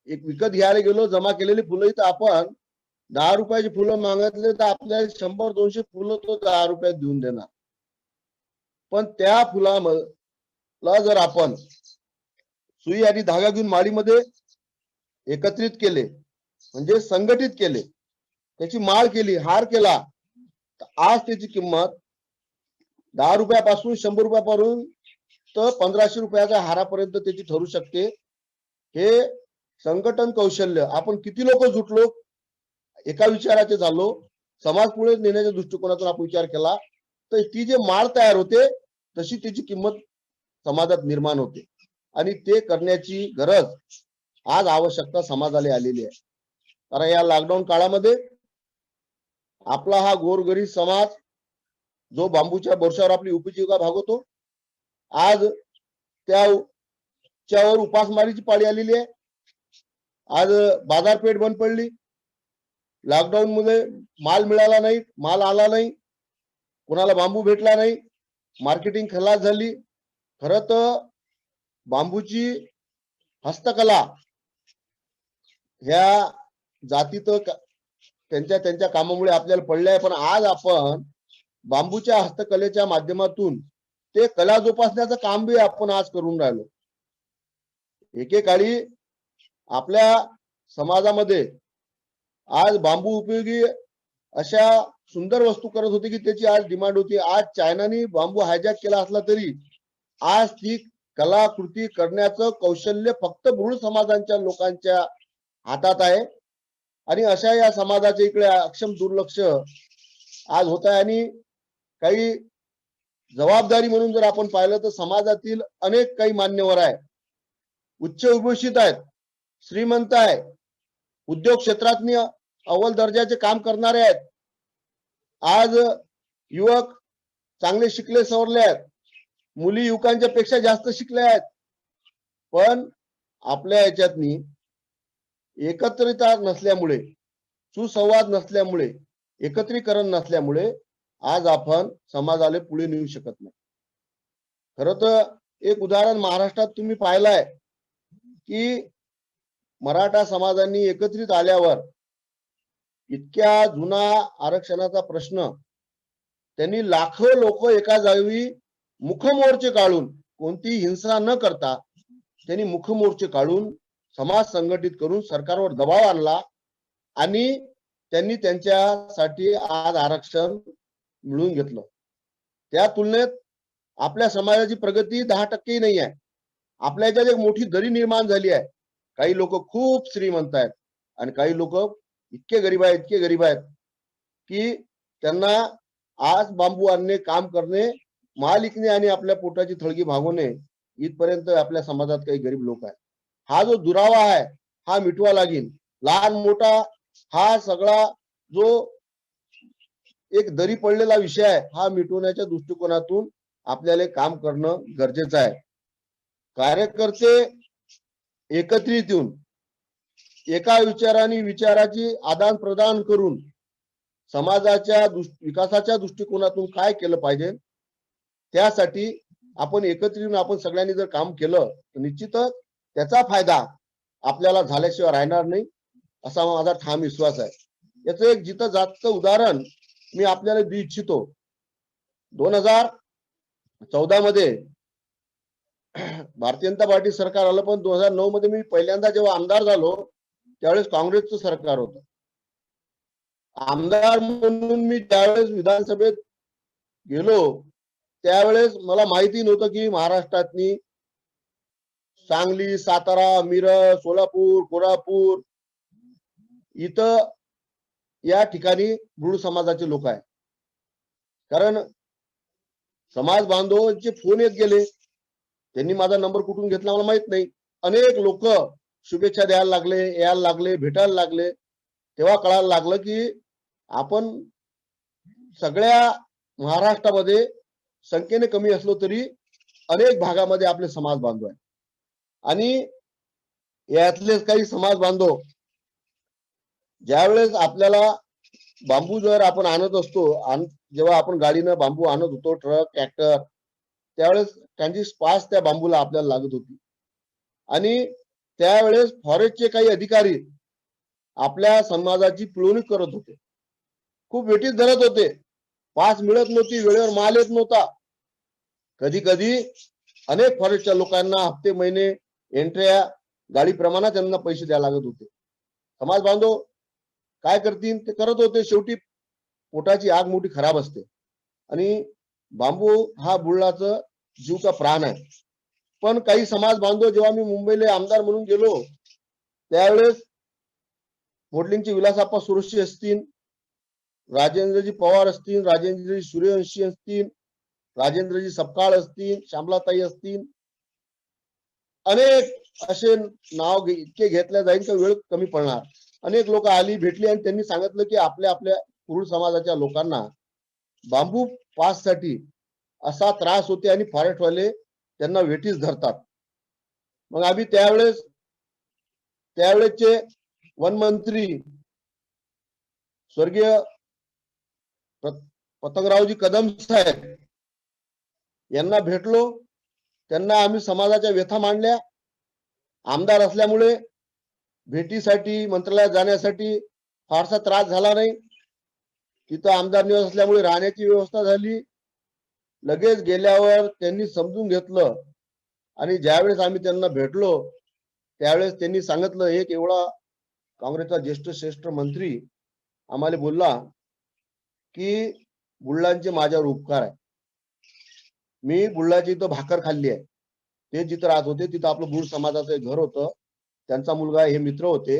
D: एक विकत घ्यायला गेलो, जमा केलेली फुलं तर आपण 10 रुपयाची फुलं मागितले तर आपल्याला 100-200 फुलं तो 10 रुपयात देऊन देणार. पण त्या फुलाला जर आपण सुई आणि धागा घेऊन माळीमध्ये एकत्रित केले, म्हणजे संघटित केले, त्याची माळ केली, हार केला, तर आज त्याची किंमत 10 रुपयापासून 100 रुपयापर्यंत तर 1500 रुपयाच्या हारापर्यंत त्याची ठरू शकते. हे संघटन कौशल्य. आपण किती लोक जुटलो, एका विचाराचे झालो, समाज पुढे नेण्याच्या दृष्टिकोनातून आपण विचार केला, तर ती जे माळ तयार होते तशी त्याची किंमत समाजात निर्माण होते. आणि ते करण्याची गरज आज आवश्यकता समाजाला आलेली आहे. कारण या लॉकडाऊन काळामध्ये आपला हा गोरगरीब समाज जो बांबूच्या बोरशावर आपली उपजीविका भागवतो, आज त्यावर उपासमारीची पाळी आलेली आहे. आज बाजारपेठ बंद पडली, लॉकडाऊन मध्ये माल मिळाला नाही, माल आला नाही, कोणाला बांबू भेटला नाही, मार्केटिंग खलास झाली. खरं तर बांबूची हस्तकला ह्या जाती तर त्यांच्या कामामुळे आपल्याला पडले आहे, पण आज आपण बांबूच्या हस्तकलेच्या माध्यमातून ते कला जोपासण्याचं काम बी आपण आज करून राहिलो. एकेकाळी आपल्या समाजामध्ये आज बांबू उपयोगी अशा सुंदर वस्तू करत होती की त्याची आज डिमांड होती. आज चायनाने बांबू हायजॅक केला असला तरी आज ती कलाकृती करण्याचं कौशल्य फक्त बृहद समाजांच्या लोकांच्या हातात आहे. आणि अशा या समाजाच्या इकडे अक्षम दुर्लक्ष आज होत आहे. आणि काही जबाबदारी म्हणून जर आपण पाहिलं तर समाजातील अनेक काही मान्यवर आहे, उच्च उपोषित आहेत, श्रीमंत आहे, उद्योग क्षेत्रात अव्वल दर्जाचे काम करणारे आहेत. आज युवक चांगले शिकले सवरले आहेत, मुली युवकांच्या पेक्षा जास्त शिकल्या आहेत, पण आपल्या याच्यातनी एकत्रितता नसल्यामुळे, सुसंवाद नसल्यामुळे, एकत्रीकरण नसल्यामुळे आज आपण समाजाला पुढे नेऊ शकत नाही. खरं तर एक उदाहरण महाराष्ट्रात तुम्ही पाहिलंय की मराठा समाजांनी एकत्रित आल्यावर इतक्या जुना आरक्षणाचा प्रश्न त्यांनी लाखो लोक एका जागी मुखमोर्चे काढून, कोणती हिंसा न करता त्यांनी मुखमोर्चे काढून समाज संघटित करून सरकारवर दबाव आणला आणि त्यांनी त्यांच्यासाठी आज आरक्षण मिळवून घेतलं. त्या तुलनेत आपल्या समाजाची प्रगती 10% नाही आहे. आपल्या याच्यात एक मोठी दरी निर्माण झाली आहे. काही लोक खूप श्रीमंत आहेत आणि काही लोक इतके गरीब आहेत की त्यांना आज बांबू आणणे, काम करणे, माल विकणे आणि आपल्या पोटाची थळगी भागवणे इथपर्यंत आपल्या समाजात काही गरीब लोक आहेत. हा जो दुरावा आहे हा मिटवा लागेल. लहान मोठा हा सगळा जो एक दरी पडलेला विषय आहे हा मिटवण्याच्या दृष्टिकोनातून आपल्याला काम करणं गरजेचं आहे. कार्यकर्ते एकत्रित येऊन एका विचाराने विचाराची आदान प्रदान करून समाजाच्या विकासाच्या दृष्टिकोनातून काय केलं पाहिजे त्यासाठी आपण एकत्रित येऊन आपण सगळ्यांनी जर काम केलं तर निश्चितच त्याचा फायदा आपल्याला झाल्याशिवाय राहणार नाही असा माझा ठाम विश्वास आहे. याचं एक जिथं जास्त उदाहरण मी आपल्याला देऊ इच्छितो. 2014 मध्ये भारतीय जनता पार्टी सरकार आलं, पण 2009 मध्ये मी पहिल्यांदा जेव्हा आमदार झालो त्यावेळेस काँग्रेसचं सरकार होतं. आमदार म्हणून मी त्यावेळेस विधानसभेत गेलो त्यावेळेस मला माहिती नव्हतं की महाराष्ट्रातनी सांगली, सातारा, मिरज, सोलापूर, कोल्हापूर इथं या ठिकाणी ब्रूड समाजाचे लोक आहेत. कारण समाज बांधवांचे फोन येत गेले, त्यांनी माझा नंबर कुठून घेतला मला माहित नाही. अनेक लोक शुभेच्छा द्यायला लागले, यायला लागले, भेटायला लागले. तेव्हा कळायला लागलं की आपण सगळ्या महाराष्ट्रामध्ये संख्येने कमी असलो तरी अनेक भागामध्ये आपले समाज बांधव आहे. आणि यातलेच काही समाज बांधव ज्यावेळेस आपल्याला बांबू जर आपण आणत असतो, जेव्हा आपण गाडीनं बांबू आणत होतो, ट्रक, ट्रॅक्टर, त्यावेळेस त्यांची स्पास त्या बांबूला आपल्याला लागत होती. आणि त्यावेळेस फॉरेस्टचे काही अधिकारी आपल्या समाजाची पिळवणूक करत होते, खूप वेठीस धरत होते. पास मिळत नव्हती, वेळेवर माल येत नव्हता. कधी कधी अनेक फॉरेस्टच्या लोकांना हप्ते, महिने, एंट्र्या, गाडी प्रमाणात त्यांना पैसे द्यायला लागत होते. समाज बांधव काय करतील ते करत होते. शेवटी पोटाची आग मोठी खराब असते आणि बांबू हा बुलढाणाचं जीव का प्राण आहे. पण काही समाज बांधव जेव्हा मी मुंबईला आमदार म्हणून गेलो त्यावेळेस मोडलिंगचे विलासप्पा सुरशी असतील, राजेंद्रजी पवार असतील, राजेंद्रजी सूर्यवंशी असतील, राजेंद्रजी सपकाळ असतील, श्यामलाताई असतील, अनेक असे नाव इतके घेतल्या जाईल तर वेळ कमी पडणार. अनेक लोक आली, भेटली आणि त्यांनी सांगितलं की आपल्या कुरुड समाजाच्या लोकांना बांबू पास साठी असा त्रास होते आणि फॉरेस्टवाले त्यांना वेठीस धरतात. मग आम्ही त्यावेळेसचे वनमंत्री स्वर्गीय पतंगरावजी कदम साहेब यांना भेटलो. त्यांना आम्ही समाजाच्या व्यथा मांडल्या. आमदार असल्यामुळे भेटीसाठी मंत्रालयात जाण्यासाठी फारसा त्रास झाला नाही. तिथं आमदार निवास असल्यामुळे राहण्याची व्यवस्था झाली. लगेच गेल्यावर त्यांनी समजून घेतलं आणि ज्यावेळेस आम्ही त्यांना भेटलो त्यावेळेस त्यांनी सांगितलं, एक एवढा काँग्रेसचा ज्येष्ठ श्रेष्ठ मंत्री आम्हाला बोलला की बुलढाणचे माझ्यावर उपकार आहे. मी बुलढाण्याची इथं भाकर खाल्ली आहे. ते जिथं राहत होते तिथं आपलं बुड समाजाचं एक घर होतं, त्यांचा मुलगा हे मित्र होते.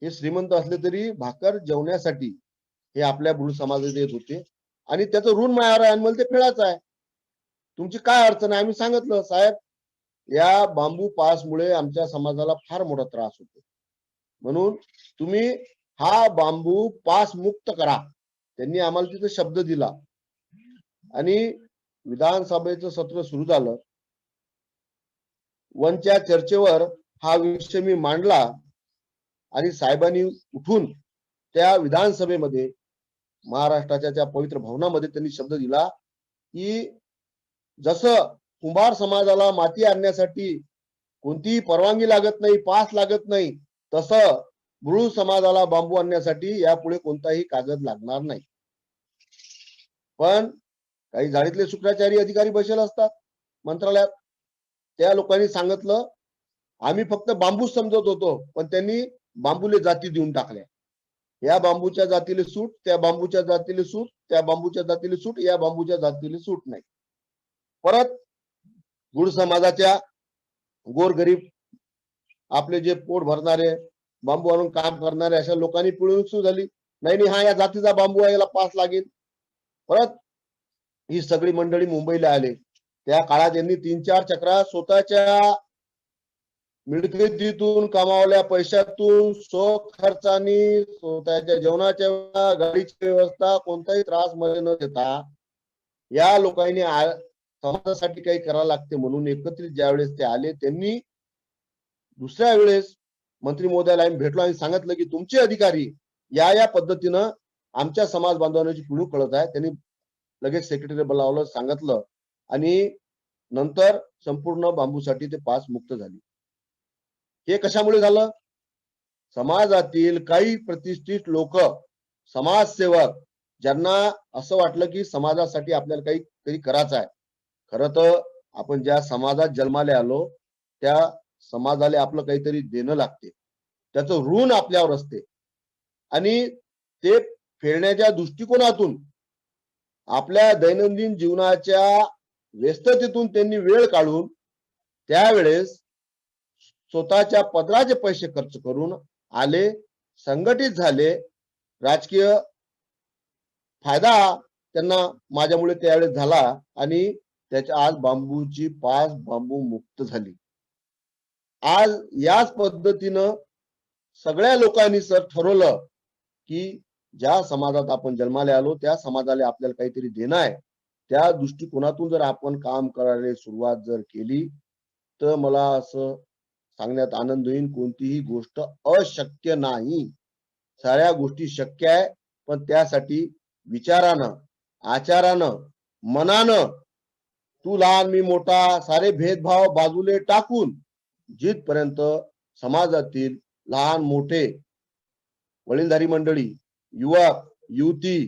D: हे श्रीमंत असले तरी भाकर जेवण्यासाठी हे आपल्या बुड समाजात येत होते आणि त्याचं ऋण माझ्यावर आहे आणि मला ते फेडायचं आहे. तुमची काय अडचण आहे? आम्ही सांगितलं, साहेब या बांबू पासमुळे आमच्या समाजाला फार मोठा त्रास होतो, म्हणून तुम्ही हा बांबू पास मुक्त करा. त्यांनी आम्हाला तिथे शब्द दिला आणि विधानसभेचं सत्र सुरू झालं, वनच्या चर्चेवर हा विषय मी मांडला आणि साहेबांनी उठून त्या विधानसभेमध्ये महाराष्ट्राच्या त्या पवित्र भवनामध्ये त्यांनी शब्द दिला की जसं कुंभार समाजाला माती आणण्यासाठी कोणतीही परवानगी लागत नाही, पास लागत नाही, तसं ब्रू समाजाला बांबू आणण्यासाठी यापुढे कोणताही कागद लागणार नाही. पण काही जाळीतले शुक्राचारी अधिकारी बसेल असतात मंत्रालयात, त्या लोकांनी सांगितलं आम्ही फक्त बांबूच समजत होतो, पण त्यांनी बांबूले जाती देऊन टाकल्या. या बांबूच्या जातीला सूट, त्या बांबूच्या जातीला सूट, त्या बांबूच्या जातीला सूट, या बांबूच्या जातीला सूट नाही. परत गुड समाजाच्या गोरगरीब आपले जे पोट भरणारे बांबू आणून काम करणारे अशा लोकांनी पिळवणूक सुरू झाली. नाही हा या जातीचा बांबू आहे, याला पास लागेल. परत ही सगळी मंडळी मुंबईला आले. त्या काळात यांनी 3-4 चक्रा स्वतःच्या मिळकतीतून कमावल्या पैशातून खर्चानी स्वतःच्या जेवणाच्या गाडीची व्यवस्था कोणताही त्रास मध्ये न देता या लोकांनी समाजासाठी काही करायला लागते म्हणून एकत्रित ज्यावेळेस ते आले, त्यांनी दुसऱ्या वेळेस मंत्री महोदयाला आम्ही भेटलो आणि सांगितलं की तुमचे अधिकारी या पद्धतीनं आमच्या समाज बांधवांची पिळवणूक कळत आहे. त्यांनी लगेच सेक्रेटरी बोलावलं, सांगितलं आणि नंतर संपूर्ण बांबूसाठी ते पास मुक्त झाली. हे कशामुळे झालं? समाजातील काही प्रतिष्ठित लोक, समाजसेवक, ज्यांना असं वाटलं की समाजासाठी आपल्याला काहीतरी करायचं आहे. खरं तर आपण ज्या समाजात जन्माला आलो त्या समाजाला आपलं काहीतरी देणं लागते, त्याचं ऋण आपल्यावर असते आणि ते फेडण्याच्या दृष्टिकोनातून आपल्या दैनंदिन जीवनाच्या व्यस्ततेतून त्यांनी वेळ काढून त्यावेळेस स्वतःच्या पदराचे पैसे खर्च करून आले, संघटित झाले. राजकीय फायदा त्यांना माझ्यामुळे त्यावेळेस झाला आणि त्याच्या आज बांबूची पास बांबू मुक्त झाली. आज याच पद्धतीनं सगळ्या लोकांनी सर ठरवलं की ज्या समाजात आपण जन्माला आलो त्या समाजाला आपल्याला काहीतरी देणं आहे. त्या दृष्टिकोनातून जर आपण काम करायला सुरुवात जर केली तर मला असं सांगण्यात आनंद होईल, कोणतीही गोष्ट अशक्य नाही. साऱ्या गोष्टी शक्य आहे, पण त्यासाठी विचारानं, आचारानं, मनानं, तू लहान मी मोठा सारे भेदभाव बाजूले टाकून जिथपर्यंत समाजातील लहान मोठे वडीलधारी मंडळी, युवक युवती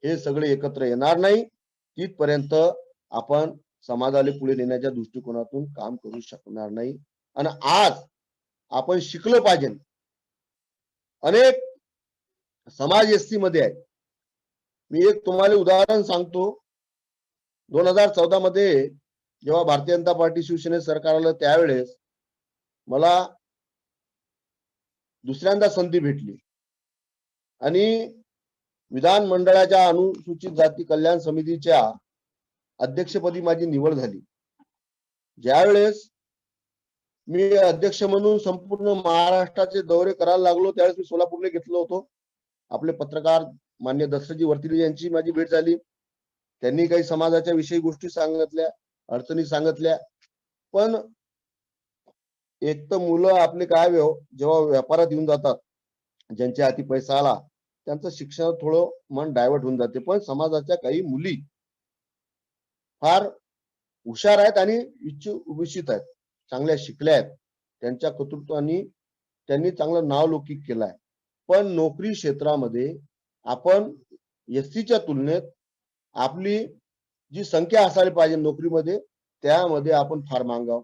D: हे सगळे एकत्र येणार नाही, तिथपर्यंत आपण समाजाला पुढे नेण्याच्या दृष्टिकोनातून काम करू शकणार नाही. आणि आज आपण शिकलं पाहिजे. अनेक समाज एसटी मध्ये आहे. मी एक तुम्हाला उदाहरण सांगतो. 2014 मध्ये जेव्हा भारतीय जनता पार्टी शिवसेने सरकार आलं त्यावेळेस मला दुसऱ्यांदा संधी भेटली आणि विधानमंडळाच्या अनुसूचित जाती कल्याण समितीच्या अध्यक्षपदी माझी निवड झाली. ज्यावेळेस मी अध्यक्ष म्हणून संपूर्ण महाराष्ट्राचे दौरे करायला लागलो त्यावेळेस मी सोलापूरला घेतलो होतो. आपले पत्रकार मान्य दत्तजी वर्तिले यांची माझी भेट झाली. त्यांनी काही समाजाच्या विषयी गोष्टी सांगितल्या, अडचणी सांगितल्या. पण एक तर मुलं आपले काय जेव्हा व्यापारात येऊन जातात, ज्यांच्या हाती पैसा आला त्यांचं शिक्षण थोडं मन डायव्हर्ट होऊन जाते. पण समाजाच्या काही मुली फार हुशार आहेत आणि उच्च आहेत, चांगल्या शिकल्या आहेत, त्यांच्या कर्तृत्वाने त्यांनी चांगलं नावलौकिक केलं आहे. पण नोकरी क्षेत्रामध्ये आपण एसटीच्या तुलनेत आपली जी संख्या असायला पाहिजे नोकरीमध्ये त्यामध्ये आपण फार मागाव.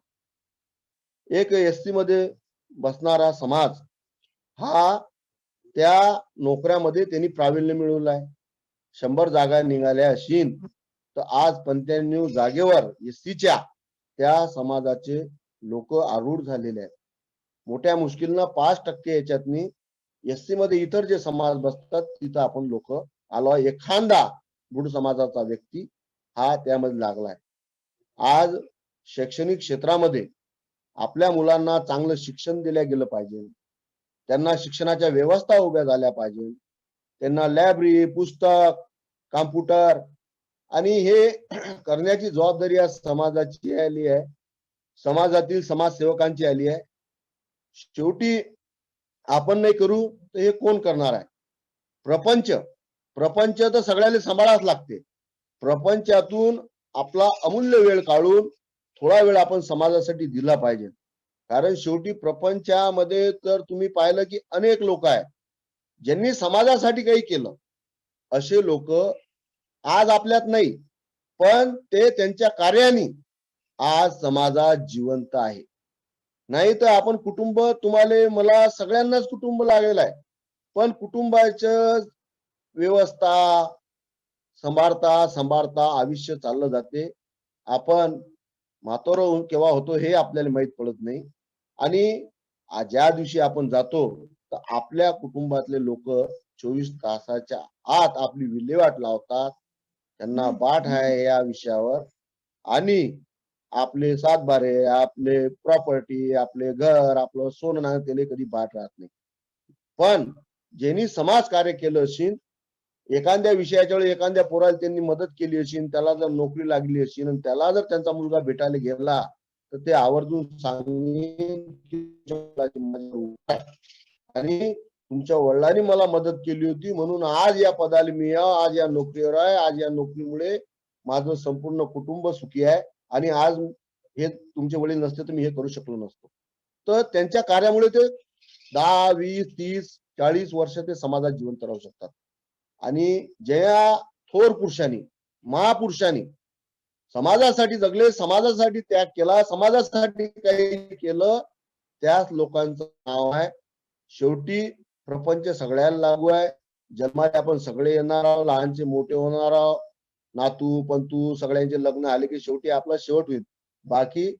D: एक एसटी मध्ये बसणारा समाज हा त्या नोकऱ्यामध्ये त्यांनी प्रावीण्य मिळवलं आहे. 100 जागा निघाल्या अशीन तर आज 95 जागेवर एसटीच्या त्या समाजाचे लोक आरूढ झालेले आहेत. मोठ्या मुश्किलनं 5% याच्यातनी एसटी मध्ये इतर जे समाज बसतात तिथं आपण लोक आलो. एखादा बुड समाजाचा व्यक्ती हा त्यामध्ये लागलाय. आज शैक्षणिक क्षेत्रामध्ये आपल्या मुलांना चांगलं शिक्षण दिलं गेलं पाहिजे, त्यांना शिक्षणाच्या व्यवस्था उभ्या झाल्या पाहिजे, त्यांना लायब्ररी, पुस्तक, कॉम्प्युटर आणि हे करण्याची जबाबदारी या समाजाची आली आहे, समाजातील समाजसेवकांची आली आहे. शेवटी आपण नाही करू तर हे कोण करणार आहे? प्रपंच प्रपंच तर सगळ्याला सांभाळाच लागते. प्रपंचातून आपला अमूल्य वेळ काढून थोडा वेळ आपण समाजासाठी दिला पाहिजे. कारण शेवटी प्रपंचामध्ये तर तुम्ही पाहिलं की अनेक लोक आहेत ज्यांनी समाजासाठी काही केलं. असे लोक आज आपल्यात नाही, पण ते त्यांच्या कार्याने आज समाजात जिवंत आहे. नाही तर आपण कुटुंब, तुम्हाला मला सगळ्यांनाच कुटुंब लागलेलं आहे, पण कुटुंबाचं व्यवस्था सांभाळता आयुष्य चाललं जाते. आपण म्हातार केव्हा होतो हे आपल्याला माहित पडत नाही. आणि ज्या दिवशी आपण जातो तर आपल्या कुटुंबातले लोक 24 तासाच्या आत आपली विल्हेवाट लावतात. त्यांना पाठ आहे या विषयावर. आणि आपले सातबारे, आपले प्रॉपर्टी, आपले घर, आपलं सोनं नाणं त्याला कधी पाठ राहत नाही. पण ज्यांनी समाज कार्य केलं असेल, एखाद्या विषयाच्या वेळी एखाद्या पोराला त्यांनी मदत केली असेल, त्याला जर नोकरी लागली असेल आणि त्याला जर त्यांचा मुलगा भेटायला गेला तर ते आवर्जून सांगेन की आणि तुमच्या वडिलांनी मला मदत केली होती म्हणून आज या पदाला मी आज या नोकरीवर आहे. आज या नोकरीमुळे माझं संपूर्ण कुटुंब सुखी आहे. आणि आज हे तुमचे वडील नसते तर मी हे करू शकलो नसतो. तर त्यांच्या कार्यामुळे ते 10, 20, 30, 40 वर्ष ते समाजात जिवंत राहू शकतात. आणि ज्या थोर पुरुषांनी, महापुरुषांनी समाजासाठी जगले, समाजासाठी त्याग केला, समाजासाठी काही केलं, त्याच लोकांचं नाव आहे. शेवटी प्रपंच सगळ्यांना लागू आहे. जन्माला आपण सगळे येणार आहोत, लहानचे मोठे होणार आहोत, नातू पंतू सगळ्यांचे लग्न आले की शेवटी आपला शेवट होईल. बाकी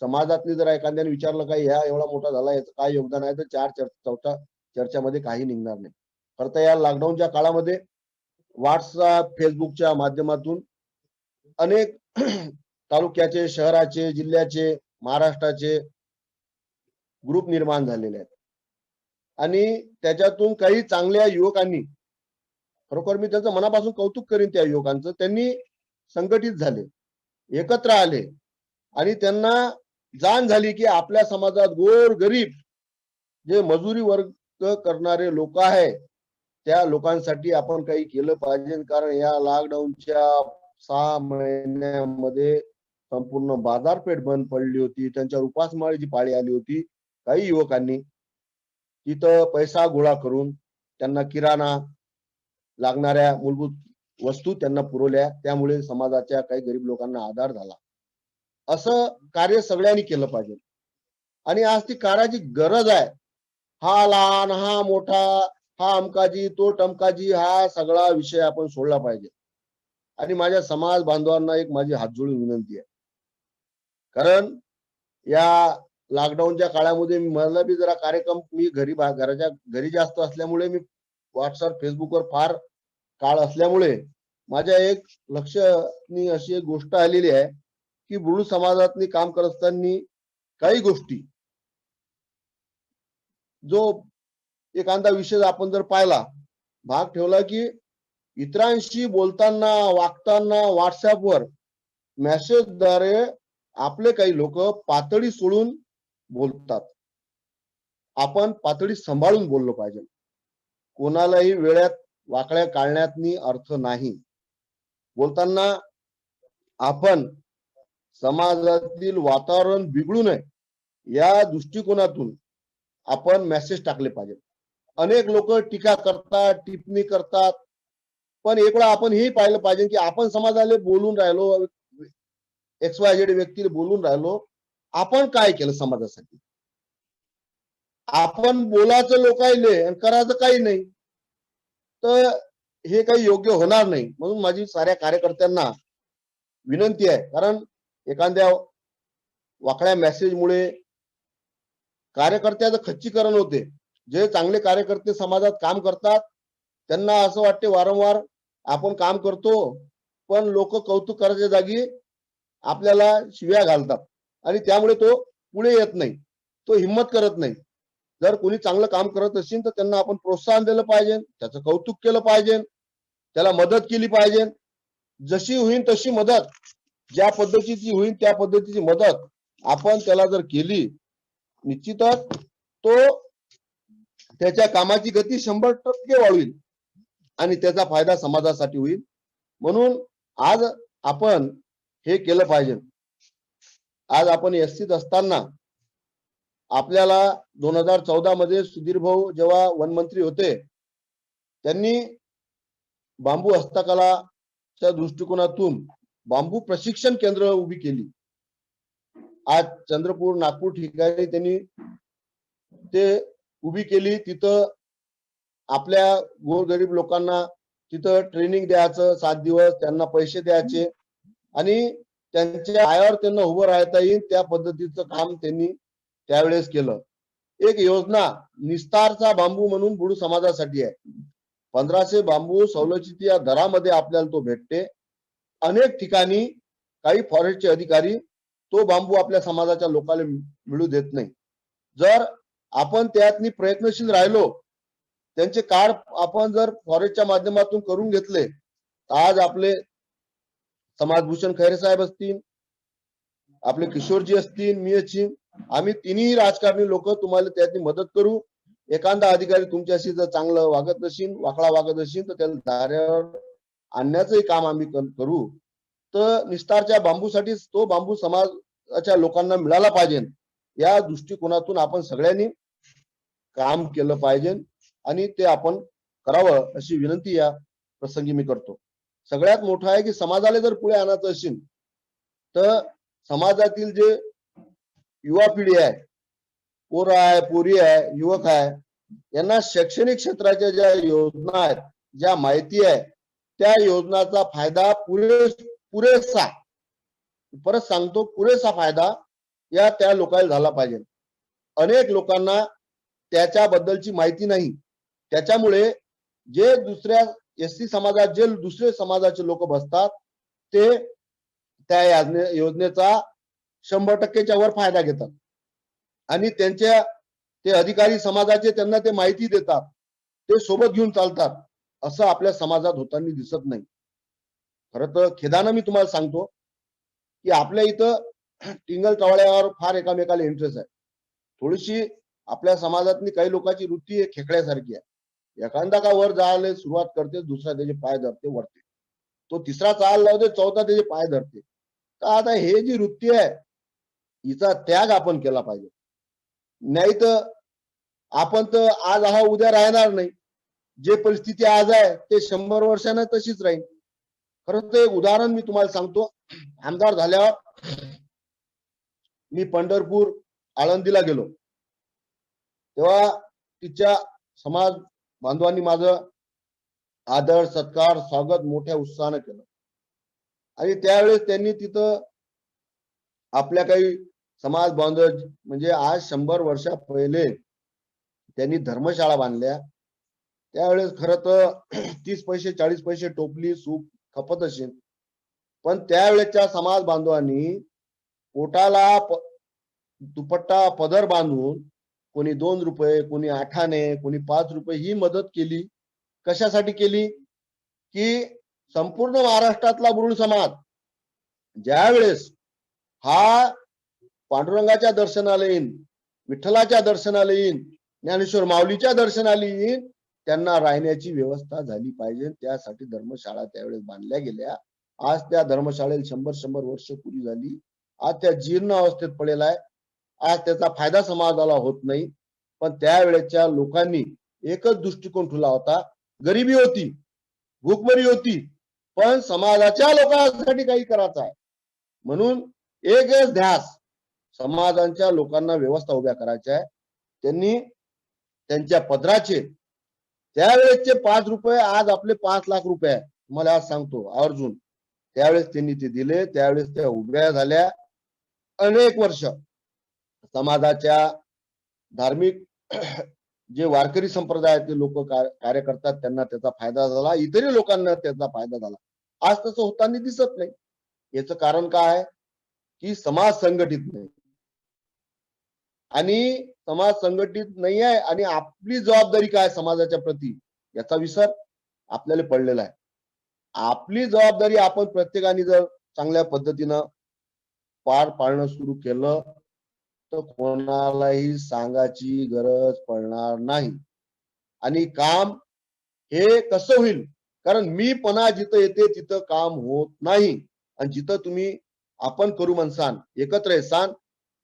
D: समाजातली जर एखाद्याने विचारलं काय ह्या एवढा मोठा झाला याचं काय योगदान आहे, तर चौथा चर्चामध्ये काही निघणार नाही. खरं तर या लॉकडाऊनच्या काळामध्ये व्हॉट्सअप, फेसबुकच्या माध्यमातून अनेक तालुक्याचे, शहराचे, जिल्ह्याचे, महाराष्ट्राचे ग्रुप निर्माण झालेले आहेत. आणि त्याच्यातून काही चांगल्या युवकांनी, खरोखर मी त्यांचं मनापासून कौतुक करीन त्या युवकांचं, त्यांनी संघटित झाले, एकत्र आले आणि त्यांना जाण झाली की आपल्या समाजात गोर गरीब जे मजुरी वर्ग करणारे लोक आहे त्या लोकांसाठी आपण काही केलं पाहिजे. कारण या लॉकडाऊनच्या 6 महिन्यामध्ये संपूर्ण बाजारपेठ बंद पडली होती, त्यांच्यावर उपासमारीची पाळी आली होती. काही युवकांनी तिथं पैसा गोळा करून त्यांना किराणा लागणाऱ्या मूलभूत वस्तू त्यांना पुरवल्या, त्यामुळे समाजाच्या काही गरीब लोकांना आधार झाला. असं कार्य सगळ्यांनी केलं पाहिजे. आणि आज ती कार्याची गरज आहे. हा लहान, हा मोठा, हा अमकाजी, तो टमकाजी, हा सगळा विषय आपण सोडला पाहिजे. आणि माझ्या समाज बांधवांना एक माझी हात जोडून विनंती आहे, कारण या लॉकडाऊनच्या काळामध्ये मला बी जरा कार्यक्रम, मी घराच्या घरी जास्त असल्यामुळे, मी व्हॉट्सअप फेसबुकवर फार काळ असल्यामुळे माझ्या एक लक्षात अशी एक गोष्ट आलेली आहे की बुडू समाजातली काम करत असताना काही गोष्टी, जो एखादा विषय आपण जर पाहिला, भाग ठेवला की इतरांशी बोलताना, वागताना व्हॉट्सअपवर मेसेजद्वारे आपले काही लोक पातळी सोडून बोलतात. आपण पातळी सांभाळून बोललो पाहिजे. कोणालाही वेळात वाकड्या काढण्यातनी अर्थ नाही. बोलताना आपण समाजातील वातावरण बिघडू नये या दृष्टिकोनातून आपण मेसेज टाकले पाहिजे. अनेक लोक टीका करतात, टिप्पणी करतात, पण एक वेळा आपण हे पाहिलं पाहिजे की आपण समाजाला बोलून राहिलो, XYZ व्यक्तीला बोलून राहिलो, आपण काय केलं समाजासाठी. आपण बोलायचं लोकायले आणि करायचं काही नाही, तर हे काही योग्य होणार नाही. म्हणून माझी साऱ्या कार्यकर्त्यांना विनंती आहे, कारण एखाद्या वाकड्या मेसेजमुळे कार्यकर्त्याचं खच्चीकरण होते. जे चांगले कार्यकर्ते समाजात काम करतात त्यांना असं वाटते वारंवार आपण काम करतो, पण लोक कौतुक करायच्या जागी आपल्याला शिव्या घालतात आणि त्यामुळे तो पुढे येत नाही, तो हिम्मत करत नाही. जर कोणी चांगलं काम करत असेल तर त्यांना आपण प्रोत्साहन दिलं पाहिजे, त्याचं कौतुक केलं पाहिजे, त्याला मदत केली पाहिजे. जशी होईल तशी मदत, ज्या पद्धतीची होईल त्या पद्धतीची मदत आपण त्याला जर केली, निश्चितच तो त्याच्या कामाची गती 100% वाढवेल आणि त्याचा फायदा समाजासाठी होईल. म्हणून आज आपण हे केलं पाहिजे. आज आपण एसटीत असताना आपल्याला 2014 मध्ये सुधीर भाऊ जेव्हा वनमंत्री होते, त्यांनी बांबू हस्तकलाच्या दृष्टिकोनातून बांबू प्रशिक्षण केंद्र उभी केली. आज चंद्रपूर, नागपूर ठिकाणी त्यांनी ते उभी केली. तिथं आपल्या गोरगरीब लोकांना तिथं ट्रेनिंग द्यायचं, 7 दिवस त्यांना पैसे द्यायचे आणि त्यांच्या पायावर त्यांना उभं राहता येईल त्या पद्धतीचं काम त्यांनी त्यावेळेस केलं. एक योजना निस्तारचा बांबू म्हणून बुडू समाजासाठी आहे. 1500 बांबू सवलतीच्या दरामध्ये आपल्याला तो भेटते. अनेक ठिकाणी काही फॉरेस्टचे अधिकारी तो बांबू आपल्या समाजाच्या लोकांना मिळू देत नाही. जर आपण त्यातनी प्रयत्नशील राहिलो, त्यांचे कार्ड आपण जर फॉरेस्टच्या माध्यमातून करून घेतले, तर आज आपले समाजभूषण खैरे साहेब असतील, आपले किशोरजी असतील, मी असतील, आम्ही तिन्ही राजकारणी लोक तुम्हाला त्यातनी मदत करू. एखादा अधिकारी तुमच्याशी जर चांगलं वागत नसेल, वाकडा वागत असेल, तर त्याला दारावर आणण्याचंही काम आम्ही करू. तर निस्तारच्या बांबूसाठी तो बांबू समाजाच्या लोकांना मिळाला पाहिजे, या दृष्टिकोनातून आपण सगळ्यांनी काम केलं पाहिजे आणि ते आपण करावं अशी विनंती या प्रसंगी मी करतो. सगळ्यात मोठं आहे की समाजाला जर पुढे आणायचं असेल तर समाजातील जे युवा पिढी आहे, पोरं आहे, पोरी आहे, युवक आहे, यांना शैक्षणिक क्षेत्राच्या ज्या योजना आहेत, ज्या माहिती आहे, त्या योजनाचा फायदा पुरेसा, परत सांगतो, पुरेसा फायदा या त्या लोकांना झाला पाहिजे. अनेक लोकांना त्याच्याबद्दलची माहिती नाही. त्याच्यामुळे जे दुसऱ्या एसटी समाजात जे दुसरे समाजाचे लोक बसतात ते त्या योजनेचा 100%च्या वर फायदा घेतात आणि त्यांच्या ते अधिकारी समाजाचे त्यांना ते माहिती देतात, ते सोबत घेऊन चालतात. असं आपल्या समाजात होताना दिसत नाही. खरं तर खेदानं मी तुम्हाला सांगतो की आपल्या इथं टिंगल टवाळ्यावर फार एकामेकाला इंटरेस्ट आहे. थोडीशी आपल्या समाजातली काही लोकांची वृत्ती खेकड्यासारखी आहे. एखादा का वर जायला सुरुवात करते, दुसरा त्याचे पाय धरते, वरते, तो तिसरा चाल लावते, चौथा त्याचे पाय धरते. तर आता हे जी वृत्ती आहे हिचा त्याग आपण केला पाहिजे. नाही तर आपण तर आज हा उद्या राहणार नाही. जे परिस्थिती आज आहे ते 100 वर्षांना तशीच राहील. खरं तर एक उदाहरण मी तुम्हाला सांगतो. आमदार झाल्यावर मी पंढरपूर, आळंदीला गेलो, तेव्हा तिच्या समाज बांधवांनी माझं आदर, सत्कार, स्वागत मोठ्या उत्साहानं केलं आणि त्यावेळेस त्यांनी तिथं आपल्या काही समाज बांधव, म्हणजे आज 100 वर्षा पहिले त्यांनी धर्मशाळा बांधल्या. त्यावेळेस खरं तर 30 पैसे 40 पैसे टोपली सूप खपत असेल, पण त्यावेळेच्या समाज बांधवांनी पोटाला दुपट्टा पदर बांधून कोणी 2 रुपये, कोणी 8 आणे, कोणी 5 रुपये ही मदत केली. कशासाठी केली की संपूर्ण महाराष्ट्रातला बुरुड समाज ज्यावेळेस हा पांडुरंगाच्या दर्शनाला येईन, विठ्ठलाच्या दर्शनाला येईन, ज्ञानेश्वर माऊलीच्या दर्शनाला येईन, त्यांना राहण्याची व्यवस्था झाली पाहिजे. त्यासाठी धर्मशाळा त्यावेळेस बांधल्या गेल्या. आज त्या धर्मशाळेला 100 वर्ष पुरी झाली. आज त्या जीर्ण अवस्थेत पडलेला आहे. आज त्याचा फायदा समाजाला होत नाही. पण त्यावेळेच्या लोकांनी एकच दृष्टिकोन ठेवला होता. गरिबी होती, भूकमरी होती, पण समाजाच्या लोकांसाठी काही करायचं आहे म्हणून एकच ध्यास, समाजाच्या लोकांना व्यवस्था उभ्या करायच्या आहे. त्यांनी त्यांच्या पदराचे त्यावेळेसचे 5 रुपये आज आपले 5 लाख रुपये आहे. मला आज सांगतो आवर्जून, त्यावेळेस त्यांनी ते दिले. त्यावेळेस त्या उभ्या झाल्या. अनेक वर्ष समाजाच्या धार्मिक जे वारकरी संप्रदायातले लोक कार्य करतात त्यांना त्याचा फायदा झाला, इतरही लोकांना त्याचा फायदा झाला. आज तसं होताना दिसत नाही. याचं कारण काय आहे की समाज संघटित नाही आणि समाज संघटित नाही आहे आणि आपली जबाबदारी काय समाजाच्या प्रती याचा विसर आपल्याला पडलेला आहे. आपली जबाबदारी आपण प्रत्येकाने जर चांगल्या पद्धतीनं पार पाडणं सुरू केलं तर कोणालाही सांगायची गरज पडणार नाही. आणि काम हे कसं होईल, कारण मीपणा जिथं येते तिथं काम होत नाही. आणि जिथं तुम्ही आपण करू म्हणसान, एकत्र येसान,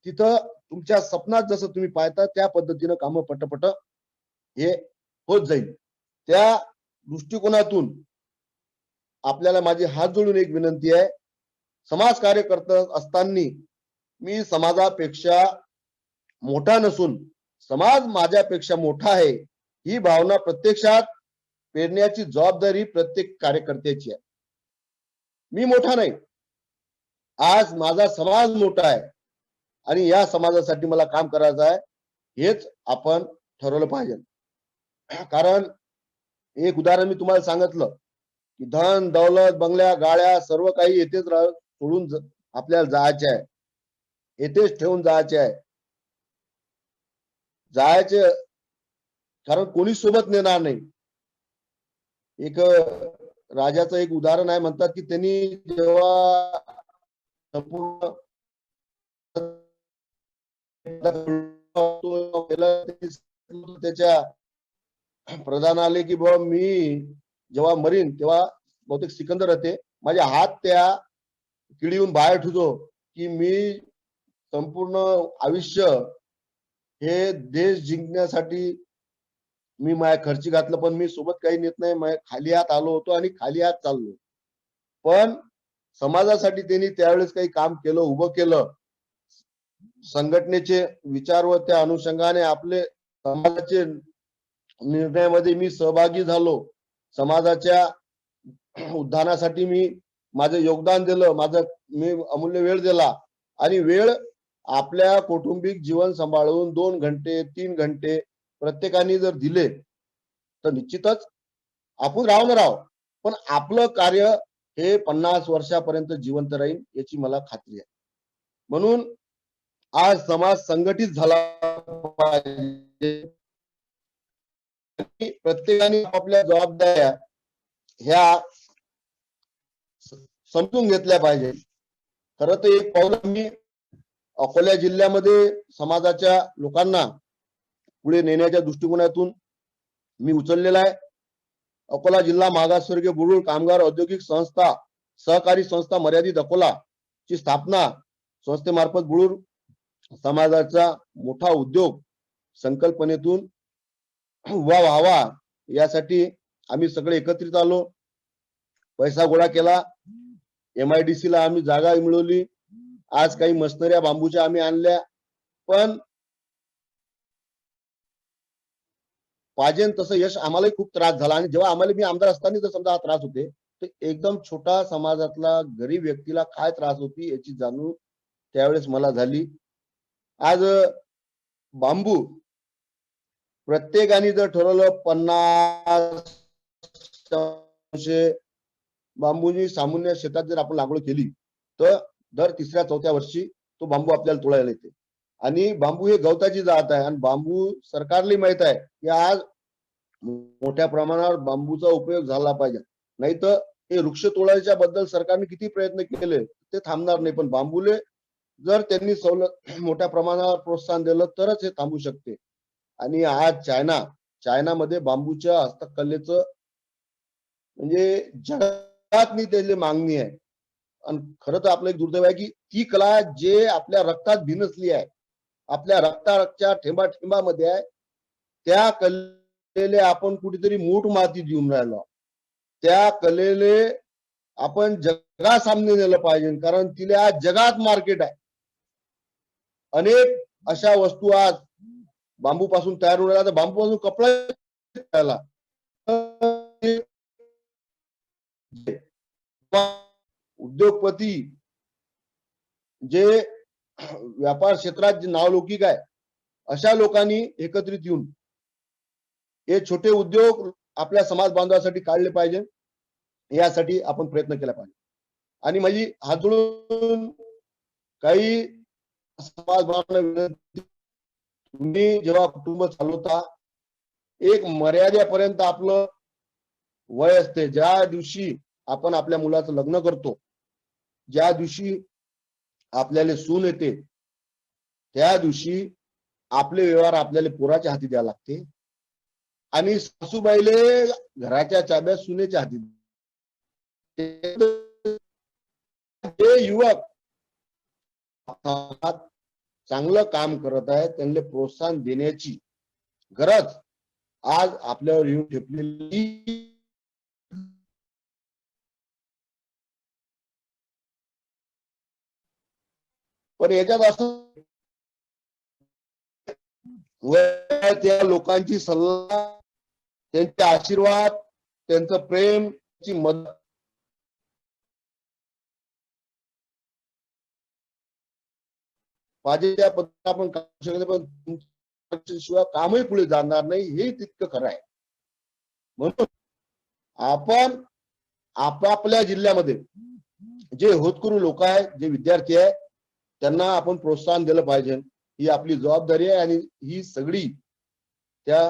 D: तिथं तुमच्या स्वप्नात जसं तुम्ही पाहता त्या पद्धतीनं काम पटपट हे होत जाईल. त्या दृष्टिकोनातून आपल्याला माझी हात जोडून एक विनंती आहे. समाज कार्य करत असताना मी समाजापेक्षा मोठा नसून समाज माझ्यापेक्षा मोठा आहे ही भावना प्रत्यक्षात पेरण्याची जबाबदारी प्रत्येक कार्यकर्त्याची आहे. मी मोठा नाही, आज माझा समाज मोठा आहे आणि या समाजासाठी मला काम करायचं आहे, हेच आपण ठरवलं पाहिजे. कारण एक उदाहरण मी तुम्हाला सांगितलं की धन दौलत बंगल्या गाड्या सर्व काही येथेच सोडून आपल्याला जायचे आहे, येथेच ठेवून जायचे आहे. जायचे कारण कोणी सोबत नेणार नाही. एक राजाचं एक उदाहरण आहे, म्हणतात की त्यांनी जेव्हा संपूर्ण त्याच्या प्रधान आले की बाबा मी जेव्हा मरीन तेव्हा बहुतेक सिकंदर होते, माझे हात त्या किडीहून बाहेर ठेवतो की मी संपूर्ण आयुष्य हे देश जिंकण्यासाठी मी माझ्या खर्ची घातलं, पण मी सोबत काही नेत नाही, माझ्या खाली हात आलो होतो आणि खाली हात चाललो. पण समाजासाठी त्यांनी त्यावेळेस काही काम केलं, उभं केलं. संघटनेचे विचार व त्या अनुषंगाने आपले समाजाचे निर्णयामध्ये मी सहभागी झालो. समाजाच्या उद्धानासाठी मी माझं योगदान दिलं, मी अमूल्य वेळ दिला. आणि वेळ आपल्या कौटुंबिक जीवन सांभाळून 2 घंटे 3 घंटे प्रत्येकाने जर दिले तर निश्चितच आपण राहणार आहोत, पण आपलं कार्य हे 50 वर्षापर्यंत जिवंत राहील याची मला खात्री आहे. म्हणून आज समाज संघटित झाला पाहिजे. प्रत्येकाने आपल्या जबाबदाऱ्या ह्या समजून घेतल्या पाहिजे. खरं तर एक पाऊल मी अकोला जिल्ह्यामध्ये समाजाच्या लोकांना पुढे नेण्याच्या दृष्टिकोनातून मी उचललेला आहे. अकोला जिल्हा मागासवर्गीय बुडूळ कामगार औद्योगिक संस्था सहकारी संस्था मर्यादित अकोला ची स्थापना संस्थेमार्फत बुडूळ समाजाचा मोठा उद्योग संकल्पनेतून उभा व्हावा यासाठी आम्ही सगळे एकत्रित आलो, पैसा गोळा केला, MIDC ला आम्ही जागा मिळवली. आज काही मशनऱ्या बांबूच्या आम्ही आणल्या, पण पाहिजे तसं यश आम्हालाही खूप त्रास झाला. आणि जेव्हा आम्हाला मी आमदार असताना जर समजा हा त्रास होते तर एकदम छोटा समाजातला गरीब व्यक्तीला काय त्रास होती याची जाणीव त्यावेळेस मला झाली. आज बांबू प्रत्येकाने जर ठरवलं 50 बांबूची सामान्य शेतात जर आपण लागवड केली तर दर 3ऱ्या-4थ्या वर्षी तो बांबू आपल्याला तोडायला येते. आणि बांबू हे गवताची जात आहे आणि बांबू सरकारला माहित आहे की आज मोठ्या प्रमाणावर बांबूचा उपयोग झाला पाहिजे, नाही तर हे वृक्ष तोडायच्या बद्दल सरकारने किती प्रयत्न केले ते थांबणार नाही. पण बांबूले जर त्यांनी सवलत मोठ्या प्रमाणावर प्रोत्साहन दिलं तरच हे थांबू शकते. आणि आज चायनामध्ये बांबूच्या हस्तकलेचं म्हणजे जगात त्याची मागणी आहे. आणि खरं तर आपलं एक दुर्दैव आहे की ती कला जे आपल्या रक्तात भिनसली आहे, आपल्या रक्ताच्या ठेंबाठेंबामध्ये आहे, त्या कलेले आपण कुठेतरी मूठ माती देऊन राहिलो. त्या कलेले आपण जगासामने नेलं पाहिजे, कारण तिला आज जगात मार्केट आहे. अनेक अशा वस्तू आज बांबू पासून तयार होऊन राहिला, तर बांबू पासून कपडा राहिला. उद्योगपती जे व्यापार क्षेत्रात जे नावलौकिक आहे अशा लोकांनी एकत्रित येऊन हे छोटे उद्योग आपल्या समाज बांधवासाठी काढले पाहिजे, यासाठी आपण प्रयत्न केला पाहिजे. आणि माझी हात जोडून काही समाज बांधवांना विनंती, तुम्ही जेव्हा कुटुंब चालवता एक मर्यादेपर्यंत आपलं वय असते. ज्या दिवशी आपण आपल्या मुलाचं लग्न करतो, ज्या दिवशी आपल्याला सून येते त्या दिवशी आपले व्यवहार आपल्याला पोराच्या हाती द्यावे लागते आणि सासूबाईले घराच्या चाब्या सुनेच्या हाती. जे युवक चांगलं काम करत आहे त्यांना प्रोत्साहन देण्याची गरज आज आपल्यावर येऊन ठेपलेली. पण याच्यात असं त्या लोकांची सल्ला, त्यांचे आशीर्वाद, त्यांचं प्रेम, ची मदत पाहिजे त्या पद्धतीने आपण करू शकतो, पण शिवाय कामही पुढे जाणार नाही हे तितकं खरं आहे. म्हणून आपण आपापल्या जिल्ह्यामध्ये जे होतकरू लोक आहेत, जे विद्यार्थी आहेत, त्यांना आपण प्रोत्साहन दिलं पाहिजे. ही आपली जबाबदारी आहे आणि ही सगळी त्या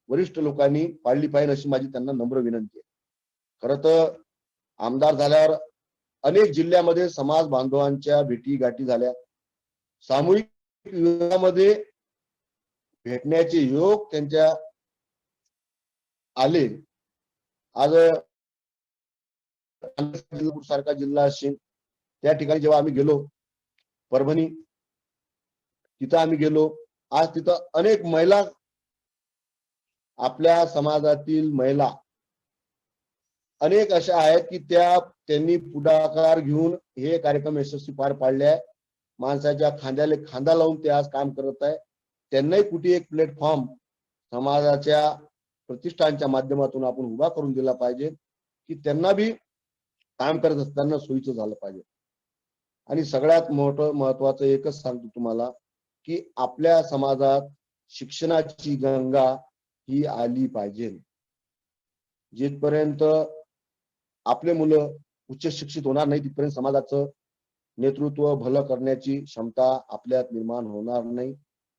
D: वरिष्ठ लोकांनी पाळली पाहिजे अशी माझी त्यांना नम्र विनंती आहे. खरं तर आमदार झाल्यावर अनेक जिल्ह्यामध्ये समाज बांधवांच्या भेटी गाठी झाल्या. सामूहिक विवाहामध्ये भेटण्याचे योग त्यांच्या आले. आज सारखा जिल्हा असेल त्या ठिकाणी जेव्हा आम्ही गेलो, परभणी तिथं आम्ही गेलो, आज तिथं अनेक महिला, आपल्या समाजातील महिला अनेक अशा आहेत की त्यांनी पुढाकार घेऊन हे कार्यक्रम यशस्वी पार पाडले आहे. माणसाच्या खांद्याला खांदा लावून ते आज काम करत आहे. त्यांनाही कुठे एक प्लॅटफॉर्म समाजाच्या प्रतिष्ठानच्या माध्यमातून आपण उभा करून दिला पाहिजे की त्यांना बी काम करत असताना सोयीचं झालं पाहिजे. आणि सगळ्यात महत्वाचं एकच सांगतो तुम्हाला की आपल्या समाजात शिक्षणाची गंगा ही आली पाहिजे. जिथपर्यंत आपले मुलं उच्च शिक्षित होणार नाही तिथपर्यंत समाजाचं नेतृत्व भलं करण्याची क्षमता आपल्यात निर्माण होणार नाही.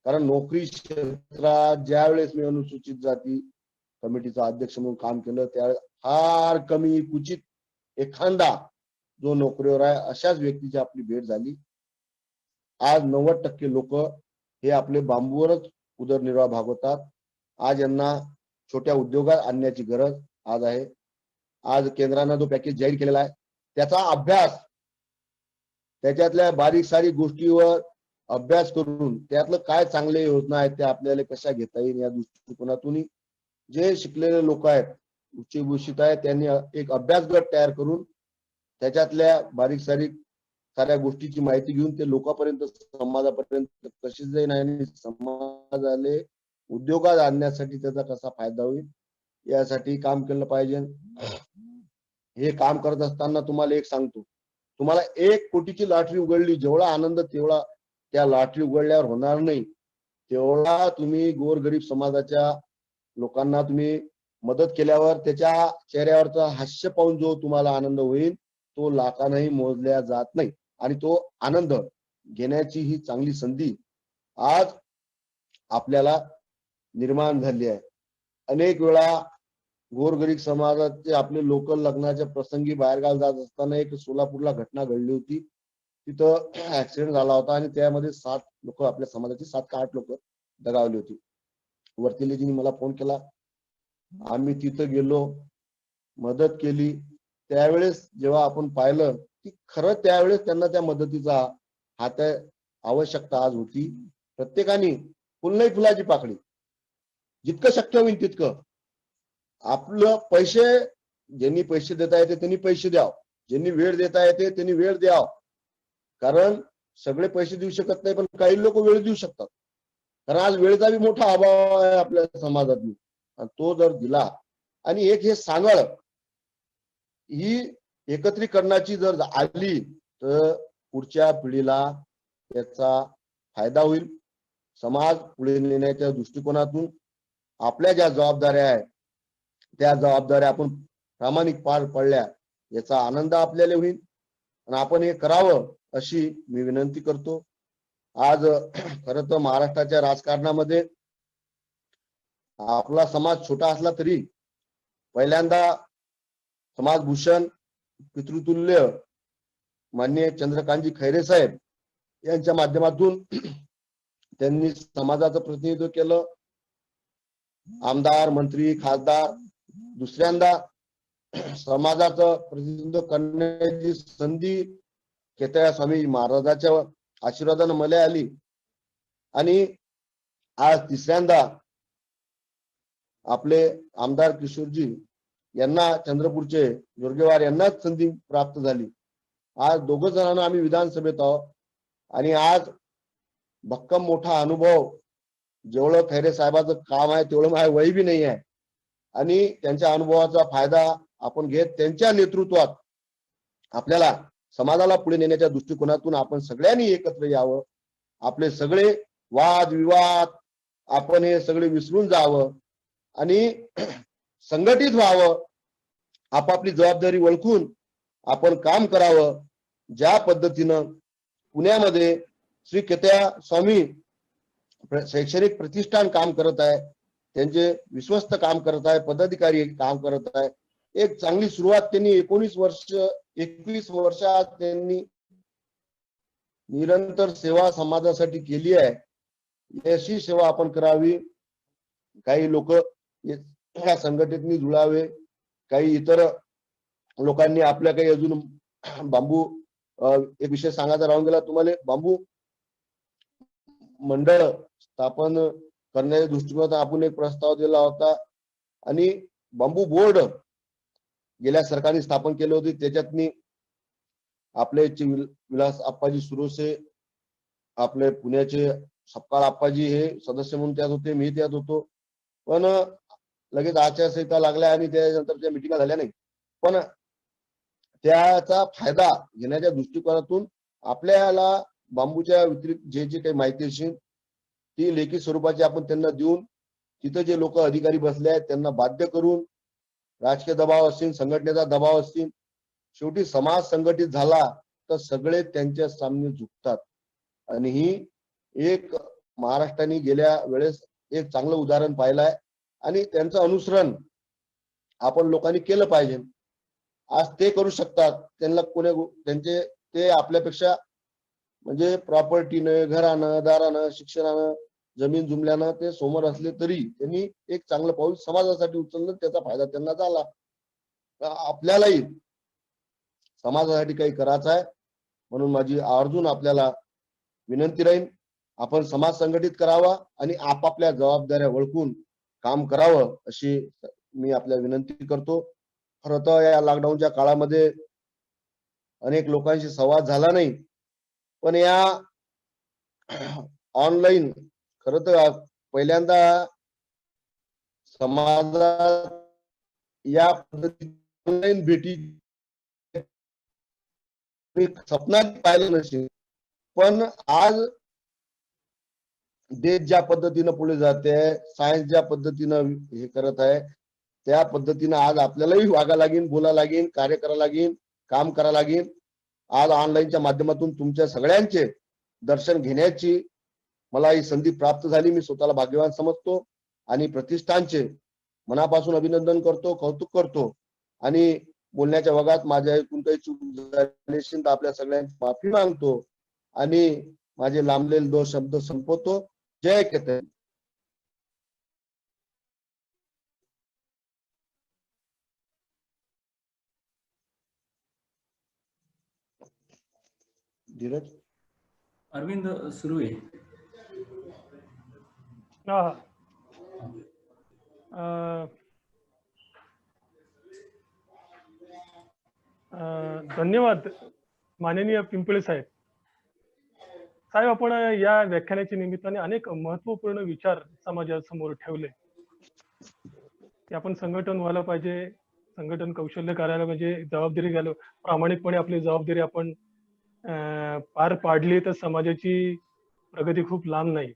D: कारण नोकरी क्षेत्रात ज्यावेळेस मी अनुसूचित जाती कमिटीचा अध्यक्ष म्हणून काम केलं त्यावेळेस फार कमी क्वचित एखादा जो नोकरीवर आहे अशाच व्यक्तीची आपली भेट झाली. आज 90% लोक हे आपले बांबूवरच उदरनिर्वाह भागवतात. आज यांना छोट्या उद्योगात आणण्याची गरज आज आहे. आज केंद्रानं जो पॅकेज जाहीर केलेला आहे त्याचा अभ्यास, त्याच्यातल्या बारीक सारीक गोष्टीवर अभ्यास करून त्यातलं काय चांगल्या योजना आहेत त्या आपल्याला कशा घेता येईल या दृष्टिकोनातून जे शिकलेले लोक आहेत, उच्चभूषित आहेत, त्यांनी एक अभ्यास गट तयार करून त्याच्यातल्या बारीक सारीक साऱ्या गोष्टीची माहिती घेऊन ते लोकांपर्यंत समाजापर्यंत कशी जाईल आणि समाजाला उद्योगात आणण्यासाठी त्याचा कसा फायदा होईल यासाठी काम केलं पाहिजे. हे काम करत असताना तुम्हाला एक सांगतो, तुम्हाला 1 कोटीची लॉटरी उघडली, जेवढा आनंद तेवढा त्या लॉटरी उघडल्यावर होणार नाही, तेवढा तुम्ही गोरगरीब समाजाच्या लोकांना तुम्ही मदत केल्यावर त्याच्या चेहऱ्यावरचा हास्य पाहून जो तुम्हाला आनंद होईल तो लाखांनाही मोजल्या जात नाही. आणि तो आनंद घेण्याची ही चांगली संधी आज आपल्याला निर्माण झाली आहे. अनेक वेळा गोरगरीब समाजाचे आपले लोक लग्नाच्या प्रसंगी बाहेरगाव जात असताना एक सोलापूरला घटना घडली होती. तिथं ऍक्सिडेंट झाला होता आणि त्यामध्ये 7 लोक, आपल्या समाजाची 7 का 8 लोक दगावली होती. वर्तिलेजींनी मला फोन केला, आम्ही तिथं गेलो, मदत केली. त्यावेळेस जेव्हा आपण पाहिलं की खरं त्यावेळेस त्यांना त्या मदतीचा हात आवश्यकता आज होती. प्रत्येकाने फुलही फुलाची पाकळी जितकं शक्य होईल तितकं आपलं पैसे, ज्यांनी पैसे देता येते त्यांनी पैसे द्याव, ज्यांनी वेळ देता येते त्यांनी वेळ द्याव. कारण सगळे पैसे देऊ शकत नाही पण काही लोक वेळ देऊ शकतात. कारण आज वेळेचा बी मोठा अभाव आहे आपल्या समाजात, तो जर दिला आणि एक हे सांगळ ही एकत्रीकरणाची जर आली तर पुढच्या पिढीला त्याचा फायदा होईल. समाज पुढे नेण्याच्या दृष्टिकोनातून आपल्या ज्या जबाबदाऱ्या आहेत त्या जबाबदाऱ्या आपण प्रामाणिक पार पडल्या याचा आनंद आपल्याला होईल आणि आपण हे करावं अशी मी विनंती करतो. आज खरं तर महाराष्ट्राच्या राजकारणामध्ये आपला समाज छोटा असला तरी पहिल्यांदा समाजभूषण पितृतुल्य माननीय चंद्रकांतजी खैरे साहेब यांच्या माध्यमातून त्यांनी समाजाचं प्रतिनिधित्व केलं. आमदार, मंत्री, खासदार दुसऱ्यांदा समाजाचं प्रतिनिधित्व करण्याची संधी केतया स्वामी महाराजांच्या आशीर्वादाने मला आली आणि आज तिसऱ्यांदा आपले आमदार किशोरजी यांना चंद्रपूरचे जोरगेवार यांनाच संधी प्राप्त झाली. आज दोघं जणांना आम्ही विधानसभेत आहोत आणि आज भक्कम मोठा अनुभव, जेवढं खैरे साहेबाचं काम आहे तेवढं माझं वय बी नाही आहे आणि त्यांच्या अनुभवाचा फायदा आपण घेत त्यांच्या नेतृत्वात आपल्याला समाजाला पुढे नेण्याच्या दृष्टिकोनातून आपण सगळ्यांनी एकत्र यावं. आपले सगळे वाद विवाद आपण हे सगळे विसरून जावं आणि संघटित व्हावं. आपापली जबाबदारी ओळखून आपण काम करावं. ज्या पद्धतीनं पुण्यामध्ये श्री केतया स्वामी शैक्षणिक प्रतिष्ठान काम करत आहे, त्यांचे विश्वस्त काम करत आहे, पदाधिकारी काम करत आहे. एक चांगली सुरुवात त्यांनी 21 वर्षात त्यांनी निरंतर सेवा समाजासाठी केली आहे. अशी सेवा आपण करावी. काही लोक या संघटनेने जुळावे, काही इतर लोकांनी आपल्या काही अजून बांबू एक विषय सांगायचा राहून गेला तुम्हाला. बांबू मंडळ स्थापन करण्याच्या दृष्टिकोनात आपण एक प्रस्ताव दिला होता आणि बांबू बोर्ड गेल्या सरकारने स्थापन केले होते. त्याच्यातनी आपले विलास आप्पाजी सुरोसे, आपले पुण्याचे सपकाळ आप्पाजी हे सदस्य म्हणून त्यात होते, मी त्यात होतो. पण लगेच आचारसंहिता लागल्या आणि त्यानंतर त्या मिटिंगा झाल्या नाही. पण त्याचा फायदा घेण्याच्या दृष्टिकोनातून आपल्याला बांबूच्या व्यतिरिक्त जे जे काही माहिती असेल ती लेखी स्वरूपाची आपण त्यांना देऊन, तिथं जे लोक अधिकारी बसले आहेत त्यांना बाध्य करून, राजकीय दबाव असतील, संघटनेचा दबाव असतील, शेवटी समाज संघटित झाला तर सगळे त्यांच्या सामने झुकतात. आणि ही एक महाराष्ट्राने गेल्या वेळेस एक चांगलं उदाहरण पाहिलं आहे आणि त्यांचं अनुसरण आपण लोकांनी केलं पाहिजे. आज ते करू शकतात. त्यांना कोणी त्यांचे ते आपल्यापेक्षा म्हणजे प्रॉपर्टीनं, घरानं, दारानं, शिक्षणानं, जमीन जुमल्यानं ते समोर असले तरी त्यांनी एक चांगलं पाऊल समाजासाठी उचललं, त्याचा फायदा त्यांना झाला. आपल्यालाही समाजासाठी काही करायचं आहे म्हणून माझी आवर्जून आपल्याला विनंती राहील, आपण समाज संघटित करावा आणि आपापल्या जबाबदाऱ्या ओळखून काम करावं अशी मी आपल्याला विनंती करतो. खरं तर या लॉकडाऊनच्या काळामध्ये अनेक लोकांशी संवाद झाला नाही, पण या ऑनलाईन खरं तर पहिल्यांदा समाजात या पद्धतीने ऑनलाईन भेटी स्वप्नात पाहिलं नसेल, पण आज देश ज्या पद्धतीनं पुढे जाते आहे, सायन्स ज्या पद्धतीनं हे करत आहे, त्या पद्धतीनं आज आपल्यालाही वागा लागेल, बोला लागेल, कार्य करा लागेल, काम करा लागेल. आज ऑनलाईनच्या माध्यमातून तुमच्या सगळ्यांचे दर्शन घेण्याची मला ही संधी प्राप्त झाली. मी स्वतःला भाग्यवान समजतो आणि प्रतिष्ठानचे मनापासून अभिनंदन करतो, कौतुक करतो आणि बोलण्याच्या वगात माझ्या ऐकून काही चूक झाली असेल तर आपल्या सगळ्यांची माफी मागतो आणि माझे लांबलेले 2 शब्द संपवतो. जय केतन. धीरज
B: अरविंद सुरुवे.
C: धन्यवाद माननीय पिंपळे साहेब. साहेब, आपण या व्याख्यानाच्या निमित्ताने अनेक महत्वपूर्ण विचार समाजासमोर ठेवले की आपण संघटन व्हायला पाहिजे, संघटन कौशल्य करायला पाहिजे, जबाबदारी घ्यायला, प्रामाणिकपणे आपली जबाबदारी आपण पार पाडली तर समाजाची प्रगती खूप लांब नाही.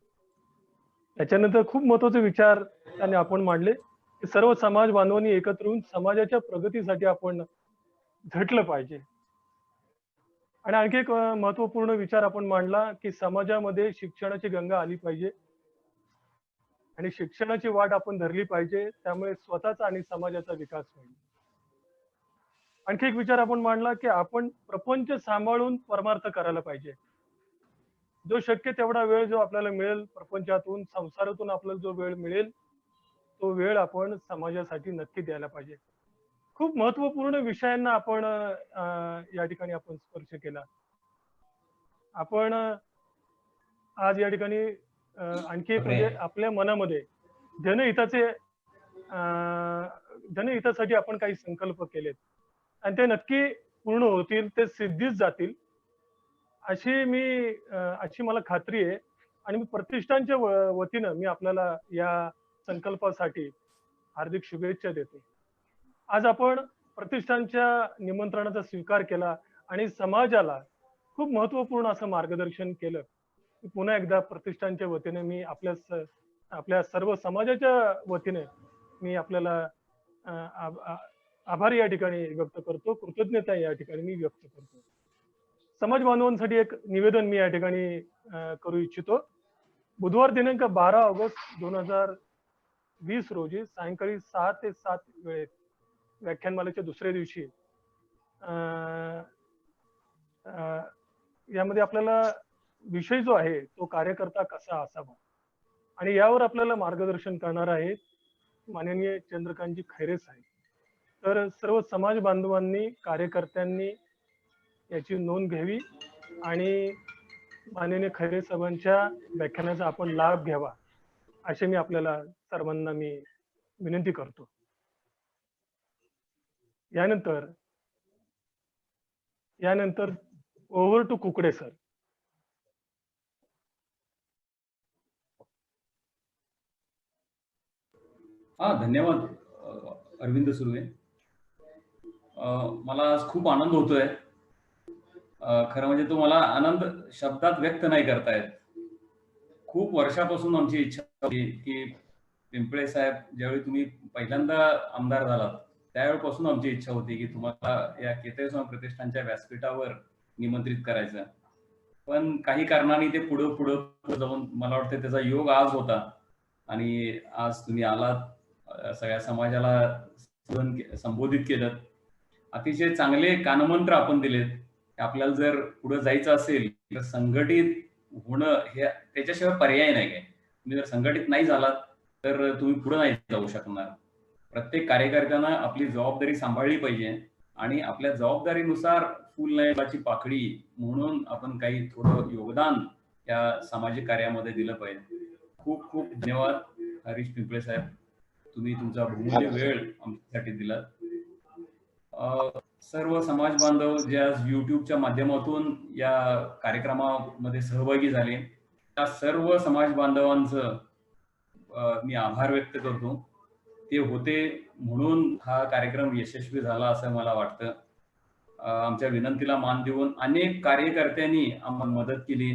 C: त्याच्यानंतर खूप महत्वाचे विचार त्यांनी आपण मांडले की सर्व समाज बांधवांनी एकत्र येऊन समाजाच्या प्रगतीसाठी आपण झटलं पाहिजे. आणि आणखी एक महत्वपूर्ण विचार आपण मांडला की समाजामध्ये शिक्षणाची गंगा आली पाहिजे आणि शिक्षणाची वाट आपण धरली पाहिजे, त्यामुळे स्वतःचा आणि समाजाचा विकास होईल. आणखी एक विचार आपण मांडला की आपण प्रपंच सांभाळून परमार्थ करायला पाहिजे. जो शक्य तेवढा वेळ जो आपल्याला मिळेल प्रपंचातून संसारातून आपल्याला जो वेळ मिळेल तो वेळ आपण समाजासाठी नक्की द्यायला पाहिजे. खूप महत्वपूर्ण विषयांना आपण या ठिकाणी आपण स्पर्श केला. आपण आज या ठिकाणी आणखी एक म्हणजे आपल्या मनामध्ये जनहिताचे जनहितासाठी आपण काही संकल्प केलेत आणि ते नक्की पूर्ण होतील, ते सिद्धीच जातील अशी मला खात्री आहे. आणि मी प्रतिष्ठानच्या वतीनं मी आपल्याला या संकल्पासाठी हार्दिक शुभेच्छा देतो. आज आपण प्रतिष्ठानच्या निमंत्रणाचा स्वीकार केला आणि समाजाला खूप महत्वपूर्ण असं मार्गदर्शन केलं. पुन्हा एकदा प्रतिष्ठानच्या वतीने मी आपल्या सर्व समाजाच्या वतीने मी आपल्याला आभार या ठिकाणी व्यक्त करतो, कृतज्ञता या ठिकाणी मी व्यक्त करतो. समाज बांधवांसाठी एक निवेदन मी या ठिकाणी करू इच्छितो. बुधवार दिनांक 12 ऑगस्ट 2020 रोजी सायंकाळी 6 ते 7 वेळेत व्याख्यानमालेच्या दुसऱ्या दिवशी यामध्ये आपल्याला विषय जो आहे तो कार्यकर्ता कसा असावा आणि यावर आपल्याला मार्गदर्शन करणार आहेत माननीय चंद्रकांतजी खैरे साहेब. तर सर्व समाज बांधवांनी कार्यकर्त्यांनी याची नोंद घ्यावी आणि माननीय खैरे साहेबांच्या व्याख्यानाचा आपण लाभ घ्यावा असे मी आपल्याला सर्वांना मी विनंती करतो. यानंतर ओव्हर टू कुकडे सर.
B: धन्यवाद अरविंद सुर्वे. मला आज खूप आनंद होतोय. खरं म्हणजे तो मला आनंद शब्दात व्यक्त नाही करता येत. खूप वर्षापासून आमची इच्छा होती की पिंपळे साहेब ज्यावेळी तुम्ही पहिल्यांदा आमदार झालात त्यावेळेपासून आमची इच्छा होती की तुम्हाला या केतय स्वामी प्रतिष्ठानच्या व्यासपीठावर निमंत्रित करायचं. पण काही कारणाने ते पुढं जाऊन मला वाटतं त्याचा योग आज होता आणि आज तुम्ही आलात, सगळ्या समाजाला संबोधित केलं. अतिशय चांगले कानमंत्र आपण दिलेत. आपल्याला जर पुढे जायचं असेल तर संघटित होणं हे त्याच्याशिवाय पर्याय नाही आहे. तुम्ही जर संघटित नाही झालात तर तुम्ही पुढे नाही जाऊ शकणार. प्रत्येक कार्यकर्त्यांना आपली जबाबदारी सांभाळली पाहिजे आणि आपल्या जबाबदारीनुसार फुल नयनाची पाकळी म्हणून आपण काही थोडं योगदान या सामाजिक कार्यामध्ये दिलं पाहिजे. खूप खूप धन्यवाद हरीश पिंपळे साहेब, तुम्ही तुमचा बहुमूल्य वेळ आमच्यासाठी दिलात. सर्व समाज बांधव जे आज युट्यूबच्या माध्यमातून या कार्यक्रमामध्ये सहभागी झाले त्या सर्व समाज बांधवांचं मी आभार व्यक्त करतो. ते होते म्हणून हा कार्यक्रम यशस्वी झाला असं मला वाटतं. आमच्या विनंतीला मान देऊन अनेक कार्यकर्त्यांनी आम्हाला मदत केली.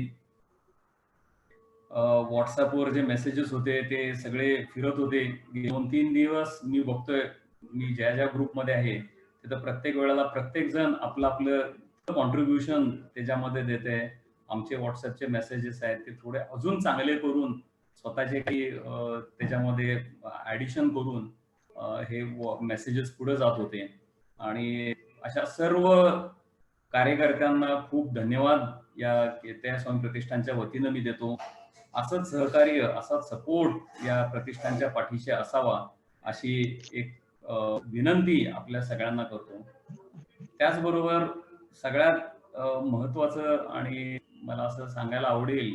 B: व्हॉट्सअपवर जे मेसेजेस होते ते सगळे फिरत होते. 2-3 दिवस मी बघतोय, मी ज्या ग्रुपमध्ये आहे तिथं प्रत्येक वेळेला प्रत्येक जण आपलं कॉन्ट्रीब्युशन त्याच्यामध्ये देते. आमचे व्हॉट्सअपचे मेसेजेस आहेत ते थोडे अजून चांगले करून स्वतःचे काही त्याच्यामध्ये ऍडिशन करून हे मेसेजेस पुढे जात होते. आणि अशा सर्व कार्यकर्त्यांना खूप धन्यवाद या केतय स्वामी प्रतिष्ठानच्या वतीनं मी देतो. असंच सहकार्य, असाच सपोर्ट या प्रतिष्ठानच्या पाठीशी असावा अशी एक विनंती आपल्या सगळ्यांना करतो. त्याचबरोबर सगळ्यात महत्वाचं आणि मला असं सांगायला आवडेल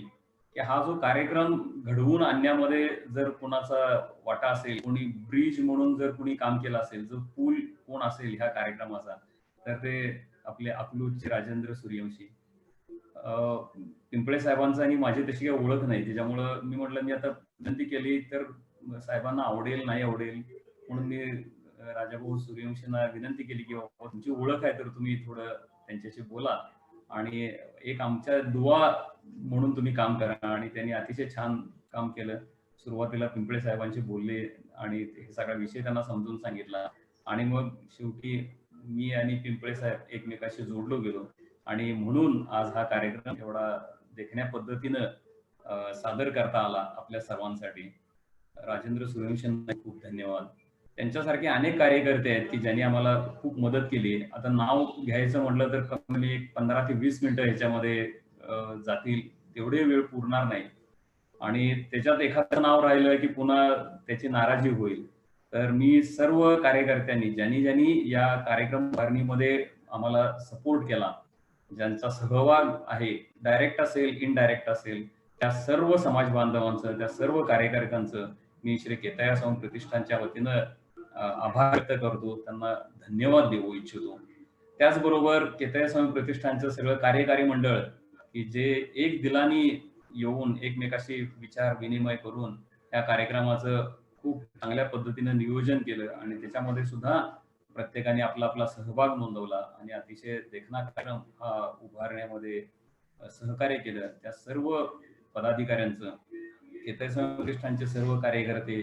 B: की हा जो कार्यक्रम घडवून आणण्यामध्ये जर कोणाचा वाटा असेल, कोणी ब्रिज म्हणून जर कोणी काम केलं असेल, जो पूल कोण असेल ह्या कार्यक्रमाचा, तर ते आपले अकलूजचे राजेंद्र सूर्यवंशी. पिंपळे साहेबांचा आणि माझी तशी काही ओळख नाही, त्याच्यामुळं मी म्हटलं मी आता विनंती केली तर साहेबांना आवडेल नाही आवडेल म्हणून मी राजाभाऊ सूर्यवंशींना विनंती केली की तुमची ओळख आहे तर तुम्ही थोडं त्यांच्याशी बोला आणि एक आमच्या दुवा म्हणून तुम्ही काम करा. आणि त्यांनी अतिशय छान काम केलं. सुरुवातीला पिंपळे साहेबांशी बोलले आणि हे सगळा विषय त्यांना समजून सांगितला आणि मग शेवटी मी आणि पिंपळे साहेब एकमेकाशी जोडलो गेलो आणि म्हणून आज हा कार्यक्रम एवढा देखण्या पद्धतीनं सादर करता आला आपल्या सर्वांसाठी. राजेंद्र सूर्यवंशींना खूप धन्यवाद. त्यांच्यासारखे अनेक कार्यकर्ते आहेत की ज्यांनी आम्हाला खूप मदत केली. आता नाव घ्यायचं म्हटलं तर कमी 15 ते 20 मिनिटं ह्याच्यामध्ये जातील, तेवढे वेळ पुरणार नाही. आणि त्याच्यात एखादं नाव राहिलं की पुन्हा त्याची नाराजी होईल. तर मी सर्व कार्यकर्त्यांनी ज्यांनी ज्यांनी या कार्यक्रम उभारणीमध्ये आम्हाला सपोर्ट केला, ज्यांचा सहभाग आहे, डायरेक्ट असेल, इनडायरेक्ट असेल, त्या सर्व समाज बांधवांचं, त्या सर्व कार्यकर्त्यांचं मी श्री केतया स्वामी प्रतिष्ठानच्या वतीनं आभार व्यक्त करतो, त्यांना धन्यवाद देऊ इच्छितो. त्याचबरोबर केतया स्वामी प्रतिष्ठानचं सगळं कार्यकारी मंडळ की जे एक दिलानी येऊन एकमेकाशी विचार विनिमय करून या कार्यक्रमाचं खूप चांगल्या पद्धतीने नियोजन केलं आणि त्याच्यामध्ये सुद्धा प्रत्येकाने आपला आपला सहभाग नोंदवला आणि अतिशय देखणा कार्यक्रम हा उभारण्यामध्ये सहकार्य केलं. त्या सर्व पदाधिकाऱ्यांचं, केतय प्रतिष्ठानचे सर्व कार्यकर्ते,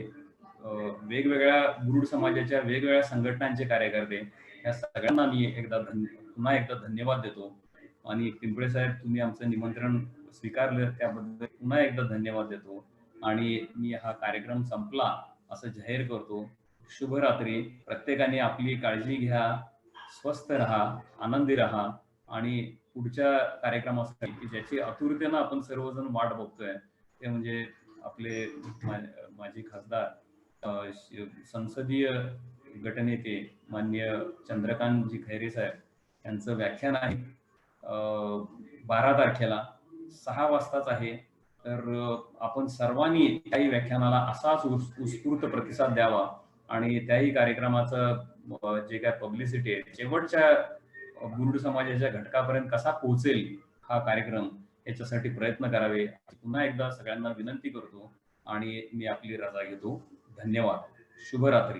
B: वेगवेगळ्या गुरुड समाजाच्या वेगवेगळ्या संघटनांचे कार्यकर्ते, या सगळ्यांना मी पुन्हा एकदा धन्यवाद देतो. आणि पिंपळे साहेब, तुम्ही आमचं निमंत्रण स्वीकारलं त्याबद्दल पुन्हा एकदा धन्यवाद देतो. आणि मी हा कार्यक्रम संपला असं जाहीर करतो. शुभरात्री. प्रत्येकाने आपली काळजी घ्या, स्वस्थ राहा, आनंदी राहा आणि पुढच्या कार्यक्रमासाठी की ज्याची आतुरतेनं आपण सर्वजण वाट बघतोय ते म्हणजे आपले माजी खासदार, संसदीय गटनेते माननीय चंद्रकांतजी खैरे साहेब यांचं व्याख्यान आहे 12 तारखेला 6 वाजताच आहे. तर आपण सर्वांनी त्याही व्याख्यानाला असाच उत्स्फूर्त प्रतिसाद द्यावा आणि त्याही कार्यक्रमाचं जे काय पब्लिसिटी आहे शेवटच्या गुरुड समाजाच्या घटकापर्यंत कसा पोहोचेल हा कार्यक्रम, याच्यासाठी प्रयत्न करावे पुन्हा एकदा सगळ्यांना विनंती करतो आणि मी आपली रजा घेतो. धन्यवाद. शुभरात्री.